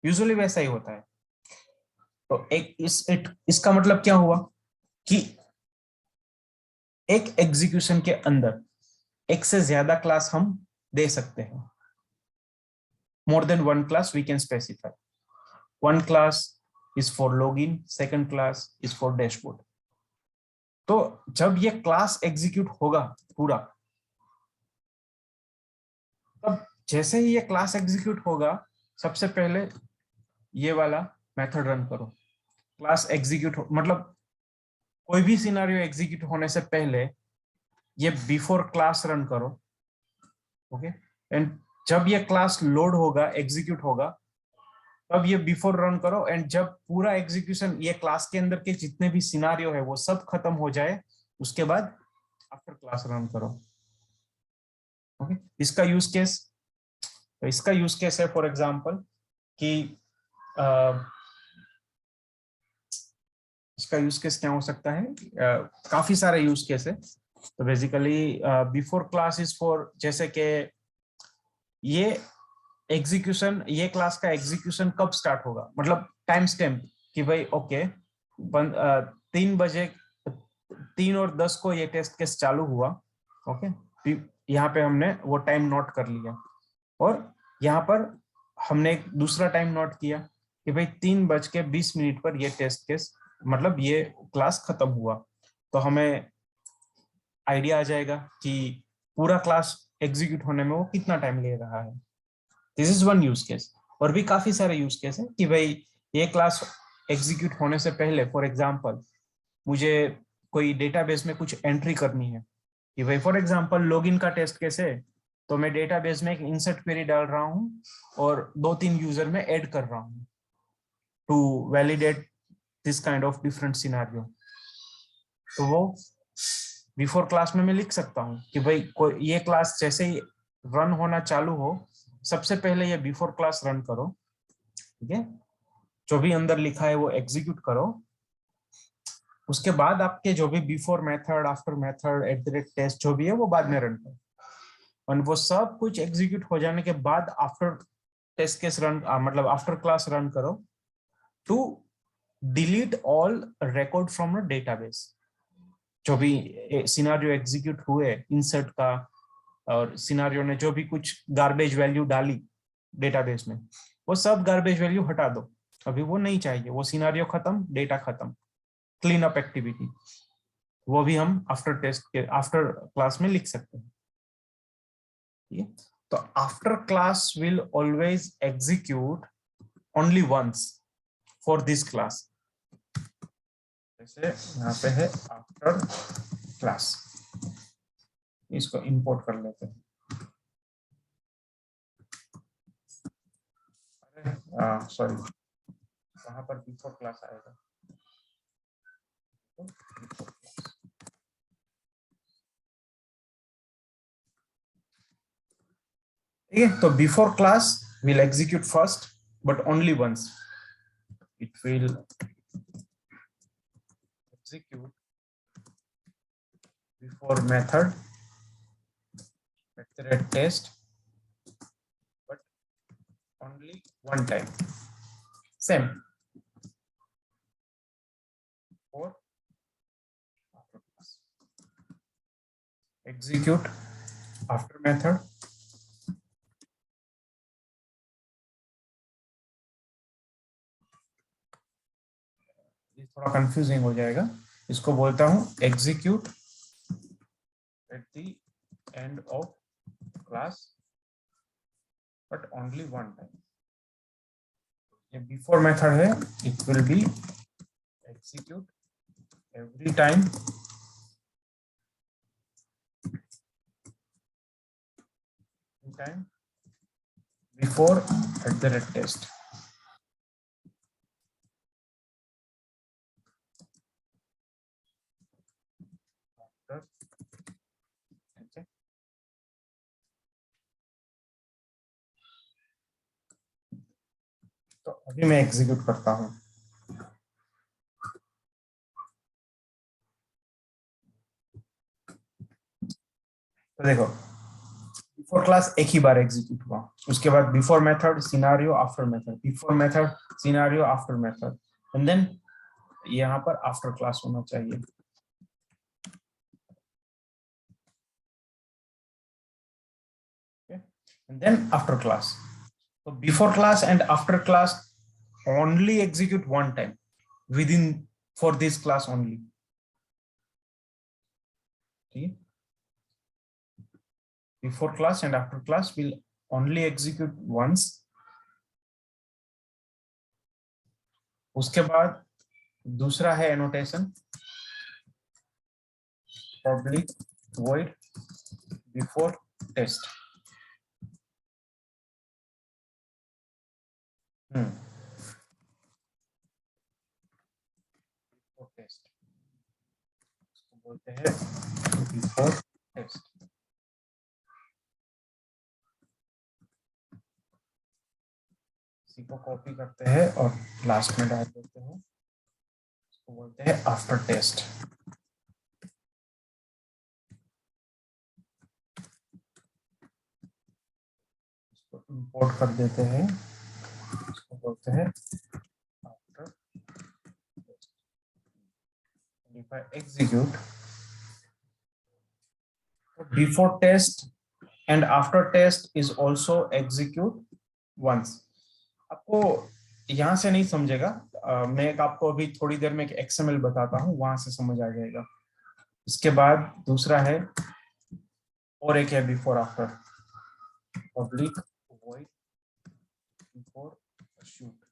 यूजुअली वैसा ही होता है। तो इसका मतलब क्या हुआ कि एक एग्जीक्यूशन के अंदर एक से ज्यादा क्लास हम दे सकते हैं। More than one class we can specify. One class is for login, second class is for dashboard. तो जब ये क्लास एग्जीक्यूट होगा पूरा, तब जैसे ही ये क्लास एग्जीक्यूट होगा, सबसे पहले ये वाला मेथड रन करो। क्लास एग्जीक्यूट मतलब कोई भी सिनेरियो एग्जीक्यूट होने से पहले ये बिफोर क्लास रन करो। ओके, एंड जब ये क्लास लोड होगा, एग्जीक्यूट होगा, तब ये बिफोर रन करो। एंड जब पूरा एग्जीक्यूशन ये क्लास के अंदर के जितने भी सिनारियो है वो सब खत्म हो जाए, उसके बाद आफ्टर क्लास रन करो। ओके, इसका यूज केस, तो इसका यूज केस है फॉर एग्जांपल कि इसका यूज केस क्या हो सकता है, काफी सारे यूज केस है। तो basically before class is for, जैसे कि ये एग्जीक्यूशन, ये क्लास का एग्जीक्यूशन कब स्टार्ट होगा, मतलब टाइम स्टैम्प कि भाई ओके 3 बजे 3:10 को ये टेस्ट केस चालू हुआ। ओके, यहाँ पे हमने वो टाइम नोट कर लिया, और यहाँ पर हमने एक दूसरा टाइम नोट किया कि भाई 3:20 पर ये टेस्ट केस, मतलब ये क्लास खत्म हुआ। तो हमें आइडिया आ जाएगा कि पूरा क्लास एग्जीक्यूट होने में वो कितना टाइम ले रहा है। This is one use case. और भी काफी सारे यूज केस है कि भाई ये क्लास एग्जीक्यूट होने से पहले, फॉर एग्जांपल मुझे कोई डेटाबेस में कुछ एंट्री करनी है कि भाई फॉर एग्जांपल लॉगिन का टेस्ट केस है, तो मैं डेटाबेस में एक इंसर्ट क्वेरी डाल रहा हूँ और 2-3 यूजर में ऐड कर रहा हूँ to validate this kind of different scenario. तो वो बिफोर क्लास में मैं लिख सकता हूँ कि भाई कोई ये क्लास जैसे ही रन होना चालू हो, सबसे पहले ये बिफोर क्लास रन करो। ठीक है, जो भी अंदर लिखा है वो एग्जीक्यूट करो। उसके बाद आपके जो भी before method, after method, at the rate test जो भी है वो बाद में रन करो। और वो सब कुछ एग्जीक्यूट हो जाने के बाद आफ्टर टेस्ट केस रन, मतलब आफ्टर क्लास रन करो to delete all record from a database. जो भी सिनेरियो एग्जीक्यूट हुए इंसर्ट का, और सिनेरियो ने जो भी कुछ गार्बेज वैल्यू डाली डेटाबेस में, वो सब गार्बेज वैल्यू हटा दो। अभी वो नहीं चाहिए, वो सिनेरियो खत्म, डेटा खत्म, क्लीन अप एक्टिविटी। वो भी हम आफ्टर टेस्ट के, आफ्टर क्लास में लिख सकते हैं। तो after class will always execute only once for this class. जैसे यहाँ पे है आफ्टर क्लास, इसको इंपोर्ट कर लेते हैं। सॉरी, वहां पर बिफोर क्लास आएगा। ठीक है, तो before class will execute first but only once. It will execute before method test but only one time. Same for after class. Execute after method ये थोड़ा कंफ्यूजिंग हो जाएगा, इसको बोलता हूं execute at the end of class, but only one time. ये before method है, it will be execute every time before @test. तो अभी मैं एग्जीक्यूट करता हूं। तो देखो बिफोर क्लास एक ही बार एग्जीक्यूट हुआ, उसके बाद before method, scenario, after method, before method, scenario, after method, and then यहाँ पर आफ्टर क्लास होना चाहिए। And then after class. So before class and after class only execute one time within for this class only. Okay. Before class and after class will only execute once. उसके बाद दूसरा है annotation public void before test. Before test. इसको बोलते हैं before test. इसी को कॉपी करते हैं और लास्ट में डाल देते हैं, इसको बोलते हैं आफ्टर टेस्ट। इसको इंपोर्ट कर देते हैं, इसको बोलते हैं after test. If I execute, before test and after test is also execute once. आपको यहाँ से नहीं समझेगा, मैं आपको अभी थोड़ी देर में एक XML बताता हूँ, वहां से समझ आ जाएगा। इसके बाद दूसरा है और एक है before after, public void before suite,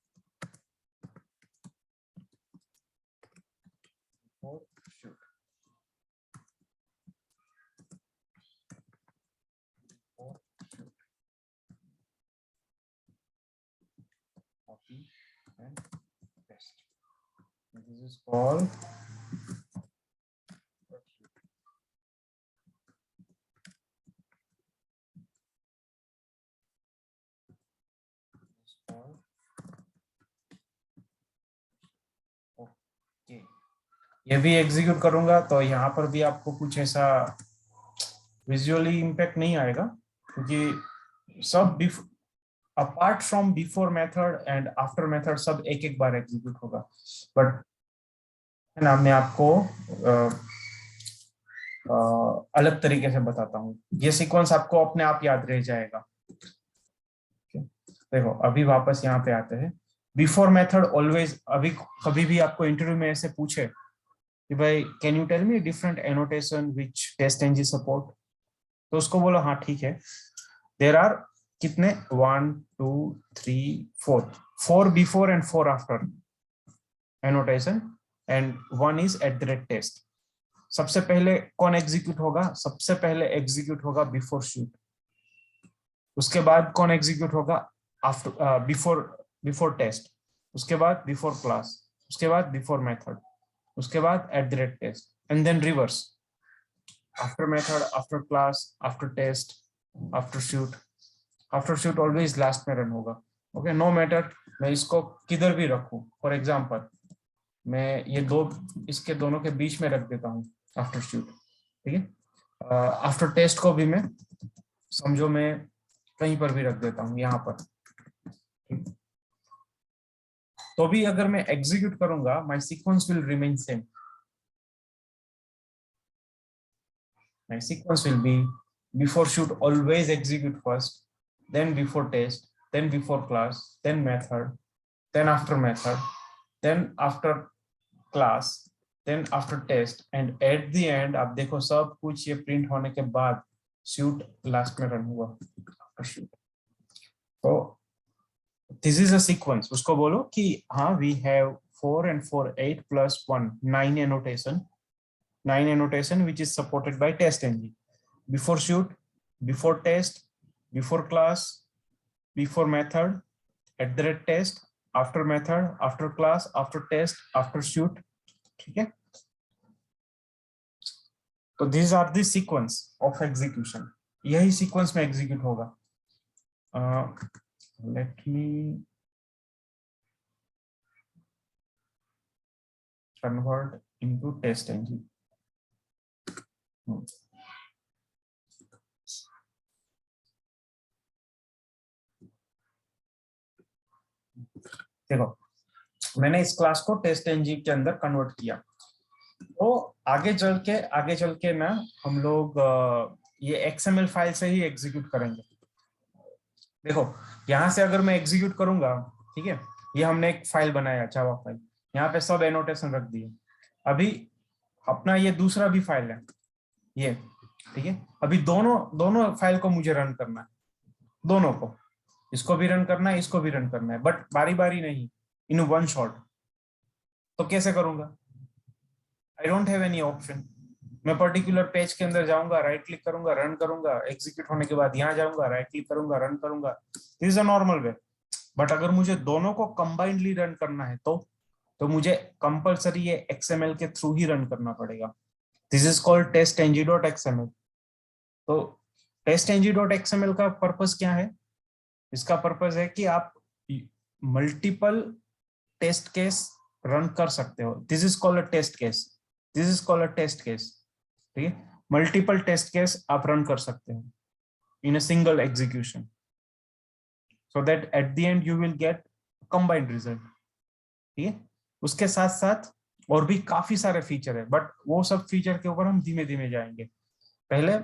before suite, before shoot, copy and paste. This is called okay. ये भी एग्जीक्यूट करूंगा तो यहाँ पर भी आपको कुछ ऐसा विजुअली इम्पैक्ट नहीं आएगा, क्योंकि सब apart from before method and after method सब एक एक बार एग्जीक्यूट होगा। बट है ना, मैं आपको अलग तरीके से बताता हूँ, ये सीक्वेंस आपको अपने आप याद रह जाएगा। देखो अभी वापस यहाँ पे आते हैं। बिफोर मेथड ऑलवेज, अभी कभी भी आपको इंटरव्यू में ऐसे पूछे कि भाई can you tell me different annotation which test NG support, तो उसको बोलो हाँ ठीक है, देयर आर कितने 1 2 3 4 before and 4 after annotation and 1 is @test। सबसे पहले कौन एग्जीक्यूट होगा? सबसे पहले एग्जीक्यूट होगा बिफोर शूट, उसके बाद कौन एग्जीक्यूट होगा? आफ्टर बिफोर टेस्ट, उसके बाद बिफोर क्लास, उसके बाद बिफोर मेथड, उसके बाद @test, and then reverse, after method, after class, after test, after suite. After suite always last में रन होगा। ओके, नो मैटर मैं इसको किधर भी रखूं, फॉर एग्जांपल मैं ये दो इसके दोनों के बीच में रख देता हूँ आफ्टर शूट, ठीक है। आफ्टर टेस्ट को भी मैं समझो मैं कहीं पर भी रख देता हूँ यहाँ पर, तो भी अगर मैं एग्जीक्यूट करूंगा my sequence will remain same. My sequence will be before shoot always execute first, then before test, then before class, then method, then after method, then after class, then after test and at the end आप देखो सब कुछ ये प्रिंट होने के बाद shoot लास्ट में रन हुआ after shoot. तो this is a sequence. उसको बोलो कि हाँ we have 4 and 4 8 plus 1 9 annotation which is supported by TestNG. Before shoot, before test, before class, before method, at the rate test, after method, after class, after test, after shoot. ठीक है? तो these are the sequence of execution. यही sequence में execute होगा. Let me convert into TestNG. देखो मैंने इस क्लास को TestNG के अंदर कन्वर्ट किया. तो आगे चल के ना हम लोग ये XML फाइल से ही एग्जीक्यूट करेंगे. देखो यहाँ से अगर मैं एग्जीक्यूट करूंगा, ठीक है, ये हमने एक फाइल बनाया जावा फाइल, यहाँ पे सब एनोटेशन रख दिए. अभी अपना ये दूसरा भी फाइल है ये, ठीक है. अभी दोनों फाइल को मुझे रन करना है, दोनों को, इसको भी रन करना है, इसको भी रन करना है, बट बारी बारी नहीं, इन वन शॉट. तो कैसे करूंगा? I don't have any option. मैं पर्टिकुलर पेज के अंदर जाऊंगा, राइट क्लिक करूंगा, रन करूंगा, एग्जीक्यूट होने के बाद यहाँ जाऊंगा, राइट क्लिक करूंगा, रन करूंगा. This is a normal way. But अगर मुझे दोनों को कंबाइंडली रन करना है तो मुझे कंपलसरी ये XML के थ्रू ही रन करना पड़ेगा. This is called testng.xml. तो testng.xml का पर्पस क्या है? इसका पर्पस है कि आप मल्टीपल टेस्ट केस रन कर सकते हो. This is called a test case. This is called a test case. ठीक है, मल्टीपल टेस्ट केस आप रन कर सकते हो in a single execution, so that at the end you will get combined result. ठीक है, उसके साथ साथ और भी काफी सारे फीचर है, बट वो सब फीचर के ऊपर हम धीमे धीमे जाएंगे. पहले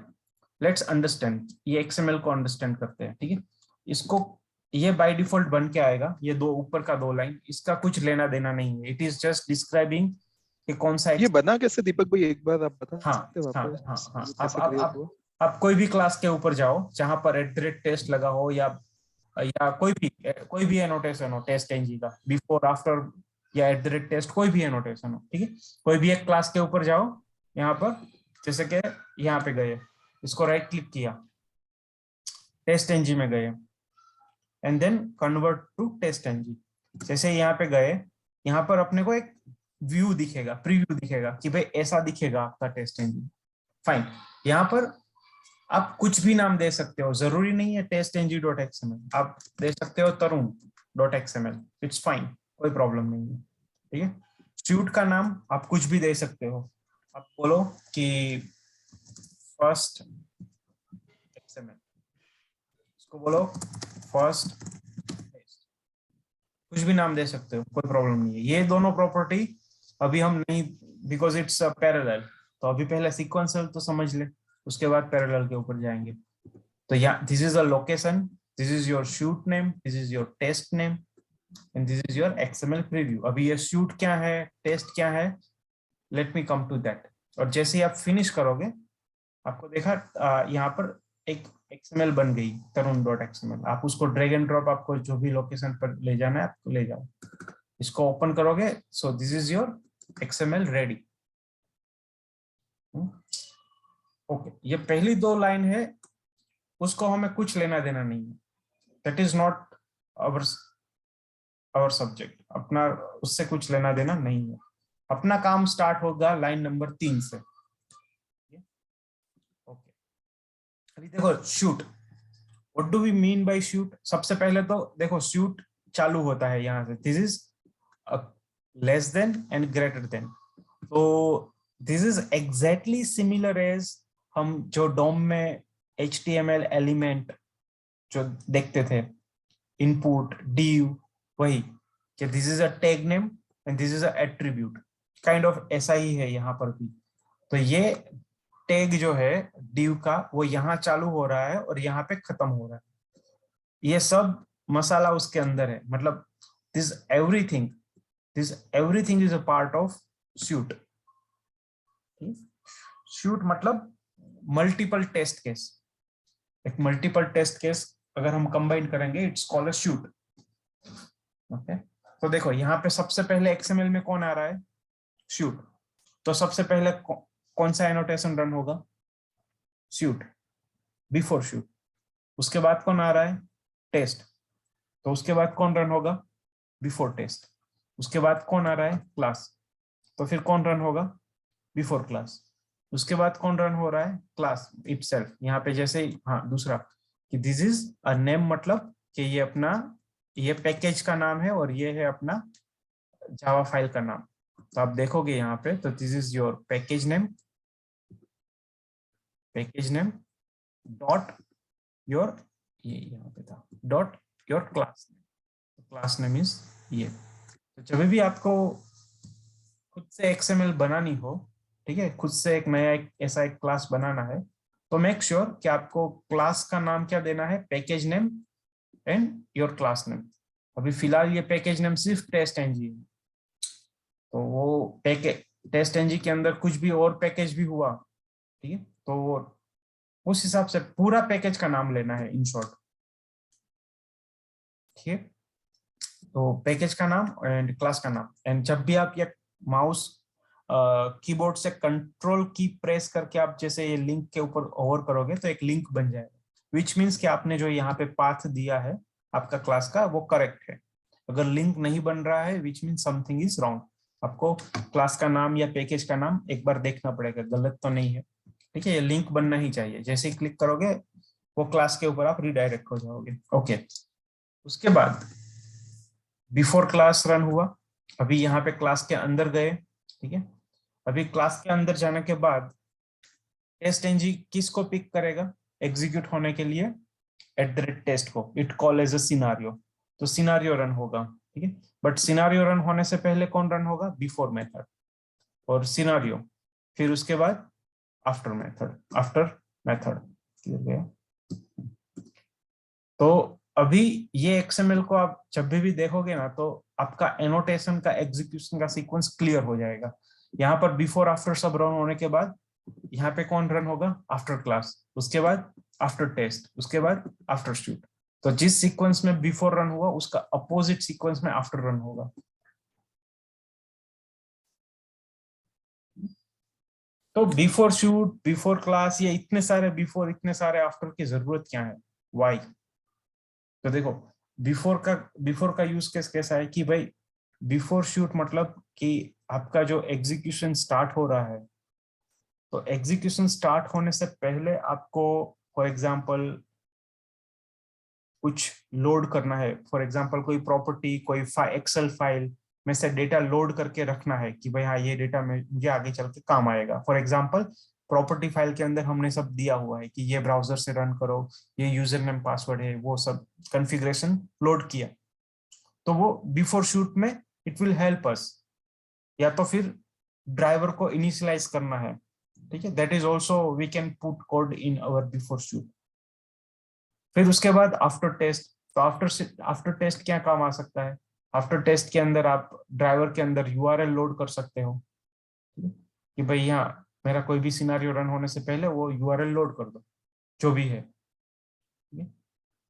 लेट्स अंडरस्टैंड, ये XML को अंडरस्टैंड करते हैं. ठीक है, इसको ये बाय डिफॉल्ट बन के आएगा, ये दो ऊपर का 2 लाइन, इसका कुछ लेना देना नहीं है. इट इज जस्ट डिस्क्राइबिंग कि कौन सा ये बना कैसे दीपक भाई, एक बार आप बता सकते हो? हाँ. आप कोई भी क्लास के ऊपर जाओ जहां पर @test लगा हो या कोई भी एनोटेशन हो TestNG का, बिफोर आफ्टर या @test, कोई भी एनोटेशन हो. ठीक है, कोई भी एक क्लास के ऊपर जाओ, यहाँ पर जैसे कि यहाँ पे गए, इसको राइट क्लिक किया, TestNG में गए and then convert to TestNG. जैसे यहाँ पे गए, यहाँ पर अपने को एक व्यू दिखेगा, प्रीव्यू दिखेगा कि भाई ऐसा दिखेगा आपका TestNG. फाइन, यहाँ पर आप कुछ भी नाम दे सकते हो, जरूरी नहीं है testng.xml. आप दे सकते हो tarun.xml. इट्स फाइन, कोई प्रॉब्लम नहीं है. ठीक है, शूट का नाम आप कुछ भी दे सकते हो. आप बोलो कि फर्स्ट XML, इसको बोलो फर्स्ट टेस्ट, कुछ भी नाम दे सकते हो, कोई प्रॉब्लम नहीं है. ये दोनों प्रॉपर्टी अभी हम नहीं, बिकॉज इट्स पैरेलल. तो अभी पहले सीक्वेंशियल तो समझ ले, उसके बाद पैरेलल के ऊपर जाएंगे. तो यहाँ this is a location, this is your suite name, this is your test name and this is your XML preview. अभी ये शूट क्या है, टेस्ट क्या है, let me come to that. और जैसे ही आप फिनिश करोगे, आपको देखा यहाँ पर एक XML बन गई, tarun.xml. आप उसको ड्रैग एंड ड्रॉप, आपको जो भी लोकेशन पर ले जाना है आपको ले जाओ. इसको ओपन करोगे, so this is your XML ready. Okay, ये पहली 2 लाइन है, उसको हमें कुछ लेना देना नहीं है. That is not our subject. अपना उससे कुछ लेना देना नहीं है. अपना काम स्टार्ट होगा लाइन नंबर 3 से. ओके, अभी देखो suite, what do we mean by suite? सबसे पहले तो देखो शूट चालू होता है यहाँ से, this is less than and greater than. तो this is exactly similar as हम जो डोम में HTML एलिमेंट जो देखते थे, इनपुट div, वही कि this is a tag name and this is a attribute, kind of ऐसा ही है यहाँ पर भी. तो ये टैग जो है div का, वो यहाँ चालू हो रहा है और यहाँ पे खत्म हो रहा है. ये सब मसाला उसके अंदर है, मतलब this everything is a part of shoot. Shoot मतलब मल्टीपल टेस्ट केस, एक मल्टीपल टेस्ट केस अगर हम कंबाइन करेंगे it's called a shoot. Okay, तो देखो यहाँ पे सबसे पहले एक्सएमएल में कौन आ रहा है, शूट। तो सबसे पहले कौन सा एनोटेशन रन होगा, शूट, बिफोर शूट। उसके बाद कौन आ रहा है, टेस्ट। तो उसके बाद कौन रन होगा, बिफोर टेस्ट। उसके बाद कौन आ रहा है, क्लास। तो फिर कौन रन होगा, बिफोर क्लास। उसके बाद कौन रन हो रहा है, क्लास इटसेल्फ। यहाँ पे जैसे हाँ दूसरा कि दिस इज अ नेम, मतलब कि ये अपना ये पैकेज का नाम है और ये है अपना जावा फाइल का नाम। तो आप देखोगे यहाँ पे, तो this is your package name dot your, ये यहाँ पे था dot your class name is ये। तो जब भी आपको खुद से एक्सएमएल बनानी हो, ठीक है, खुद से एक नया ऐसा एक क्लास बनाना है, तो मेक श्योर कि आपको क्लास का नाम क्या देना है, package name and your class name. अभी फिलहाल ये पैकेज नेम सिर्फ टेस्ट एनजी है, तो वो पैकेज टेस्ट एनजी के अंदर कुछ भी और पैकेज भी हुआ, ठीक है, तो वो उस हिसाब से पूरा पैकेज का नाम लेना है इन शॉर्ट। ठीक है, तो पैकेज का नाम एंड क्लास का नाम। एंड जब भी आप ये माउस कीबोर्ड से कंट्रोल की प्रेस करके आप जैसे ये लिंक के ऊपर ओवर करोगे तो एक लिंक बन जाएगा, विच मीन्स कि आपने जो यहाँ पे पाथ दिया है आपका क्लास का वो करेक्ट है। अगर लिंक नहीं बन रहा है which means something is wrong. आपको क्लास का नाम या पैकेज का नाम एक बार देखना पड़ेगा, गलत तो नहीं है। ठीक है, ये लिंक बनना ही चाहिए, जैसे ही क्लिक करोगे वो क्लास के ऊपर आप रिडायरेक्ट हो जाओगे। ओके, उसके बाद बिफोर क्लास रन हुआ, अभी यहाँ पे क्लास के अंदर गए। ठीक है, अभी क्लास के अंदर जाने के बाद टेस्ट एनजी किसको पिक करेगा एग्जीक्यूट होने के लिए, @टेस्ट को। It call as a scenario, तो सिनारियो रन होगा। ठीक है, बट सिनारियो रन होने से पहले कौन रन होगा, बिफोर मेथड और सिनारियो, फिर उसके बाद आफ्टर मेथड क्लियर गया। तो अभी ये एक्सएमएल को आप जब भी देखोगे ना तो आपका एनोटेशन का एग्जीक्यूशन का सीक्वेंस क्लियर हो जाएगा। यहाँ पर बिफोर आफ्टर सब रन होने के बाद यहाँ पे कौन रन होगा, आफ्टर क्लास, उसके बाद आफ्टर टेस्ट, उसके बाद आफ्टर शूट। तो जिस सीक्वेंस में बिफोर रन हुआ उसका अपोजिट सीक्वेंस में आफ्टर रन होगा। तो बिफोर शूट, बिफोर क्लास, ये इतने सारे बिफोर इतने सारे आफ्टर की जरूरत क्या है, वाई? तो देखो बिफोर का यूज केस कैसा है कि भाई बिफोर शूट मतलब कि आपका जो एग्जीक्यूशन स्टार्ट हो रहा है, तो एग्जीक्यूशन स्टार्ट होने से पहले आपको फॉर एग्जांपल कुछ लोड करना है। फॉर एग्जांपल कोई प्रॉपर्टी, कोई एक्सेल फाइल में से डेटा लोड करके रखना है कि भाई हाँ ये डेटा में मुझे आगे चल के काम आएगा। फॉर एग्जांपल प्रॉपर्टी फाइल के अंदर हमने सब दिया हुआ है कि ये ब्राउजर से रन करो, ये यूजर नेम पासवर्ड है, वो सब कॉन्फ़िगरेशन लोड किया। तो वो बिफोर शूट में इट विल हेल्प अस, या तो फिर ड्राइवर को इनिशियलाइज करना है। ठीक है, that is also we can put code in our before suite. फिर उसके बाद आफ्टर टेस्ट, तो आफ्टर टेस्ट क्या काम आ सकता है, आफ्टर टेस्ट के अंदर आप ड्राइवर के अंदर यूआरएल लोड कर सकते हो कि भाई यहाँ मेरा कोई भी सिनारियो रन होने से पहले वो यूआरएल लोड कर दो जो भी है।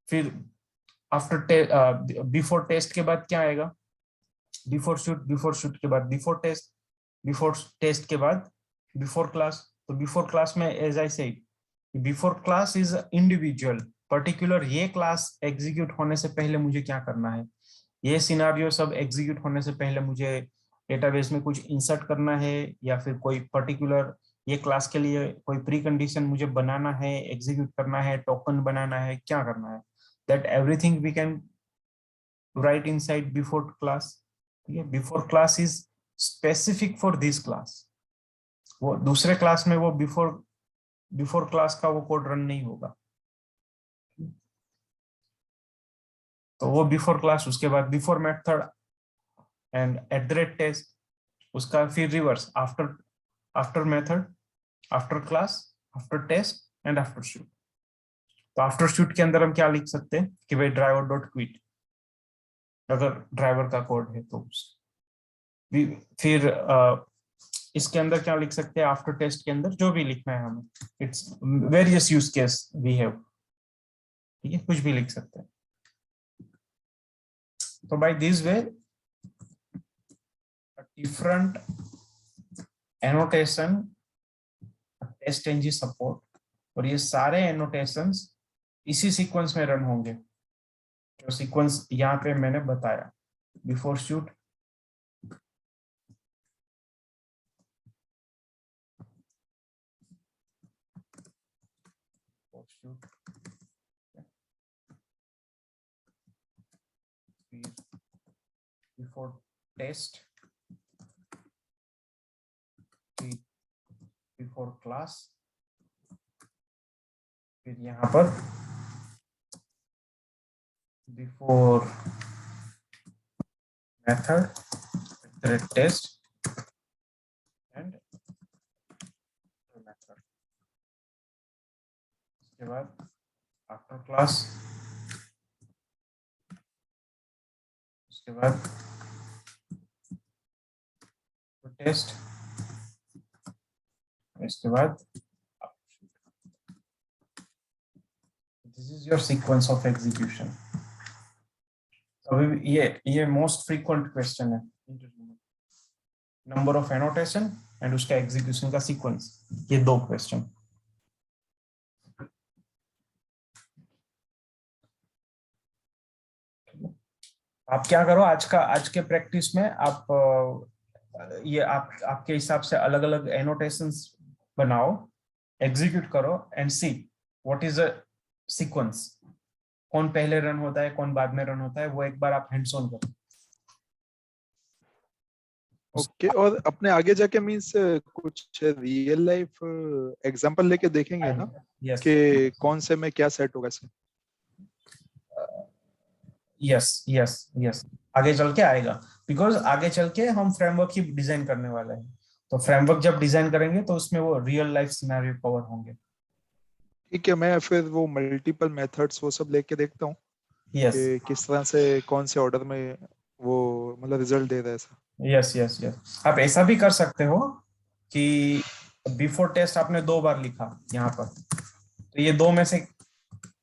फिर बिफोर टेस्ट के बाद क्या आएगा, बिफोर शूट के बाद बिफोर टेस्ट के बाद बिफोर क्लास। तो बिफोर क्लास में as I said before class is individual particular, ये क्लास एग्जीक्यूट होने से पहले मुझे क्या करना है, ये सिनारियो सब एग्जीक्यूट होने से पहले मुझे डेटाबेस में कुछ इंसर्ट करना है, या फिर कोई पर्टिकुलर ये क्लास के लिए कोई प्री कंडीशन मुझे बनाना है, एग्जीक्यूट करना है, टोकन बनाना है, क्या करना है, that everything we can write inside before class. ठीक है, before class is specific for this class. वो दूसरे क्लास में वो बिफोर क्लास का वो कोड रन नहीं होगा। तो वो बिफोर क्लास, उसके बाद बिफोर मेथड एंड @टेस्ट, उसका फिर reverse after method, after class, after test and after suite. तो आफ्टर शूट के अंदर हम क्या लिख सकते हैं कि भाई ड्राइवर डॉट क्विट, अगर ड्राइवर का कोड है तो फिर इसके अंदर क्या लिख सकते हैं, आफ्टर टेस्ट के अंदर जो भी लिखना है हमें, it's various use case we have, ठीक है, कुछ भी लिख सकते हैं। तो by this way different annotation test NG support, और ये सारे एनोटेशंस इसी सीक्वेंस में रन होंगे जो सीक्वेंस यहाँ पे मैंने बताया। Before suite before test, before class, फिर यहाँ पर before method test and method, उसके बाद आफ्टर क्लास, उसके बाद टेस्ट, इसके बाद this is your sequence of execution. अभी ये मोस्ट फ्रीक्वेंट क्वेश्चन है इंटरव्यू में, नंबर ऑफ एनोटेशन एंड उसका एग्जीक्यूशन का सीक्वेंस, ये दो क्वेश्चन। आप क्या करो, आज के प्रैक्टिस में आप ये आपके हिसाब से अलग अलग एनोटेशंस बनाओ, एग्जीक्यूट करो and see what is a sequence, कौन पहले रन होता है कौन बाद में रन होता है, वो एक बार आप हैंड्स ऑन करो। ओके, और अपने आगे जाके मीन्स कुछ रियल लाइफ एग्जांपल लेके देखेंगे ना यस कि कौन से में क्या सेट होगा इसमें। यस यस यस, आगे चल के आएगा, बिकॉज आगे चल के हम फ्रेमवर्क ही डिजाइन करने वाले हैं, तो फ्रेमवर्क जब डिजाइन करेंगे तो उसमें वो रियल लाइफ सिनेरियो कवर होंगे। ठीक है, मैं फिर वो मल्टीपल मेथड्स वो सब लेके देखता हूँ यस कि किस तरह से कौन से ऑर्डर में वो मतलब रिजल्ट दे रहा है ऐसा। यस यस यस, आप ऐसा भी कर सकते हो कि बिफोर टेस्ट आपने 2 बार लिखा यहाँ पर, तो ये दो में से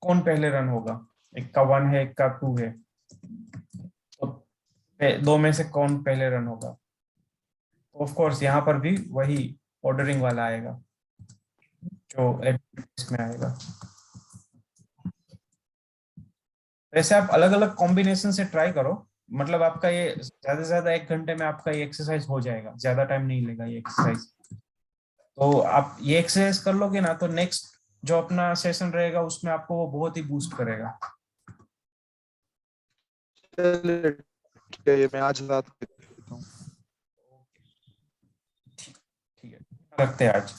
कौन पहले रन होगा, एक का 1 है एक का 2 है, तो दो में से कौन पहले रन होगा, तो ऑफ कोर्स यहाँ पर भी वही ऑर्डरिंग वाला आएगा जो एडमिट में आएगा। वैसे आप अलग अलग कॉम्बिनेशन से ट्राई करो, मतलब आपका ये ज्यादा से ज्यादा 1 घंटे में आपका ये एक्सरसाइज हो जाएगा, ज्यादा टाइम नहीं लेगा ये एक्सरसाइज। तो आप ये एक्सरसाइज कर लोगे ना, तो नेक्स्ट जो अपना सेशन रहेगा उसमें आपको वो बहुत ही बूस्ट करेगा। चलिए ठीक है, ये मैं आज रात को देखता हूँ। ठीक है, रखते हैं आज।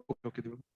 Okay okay.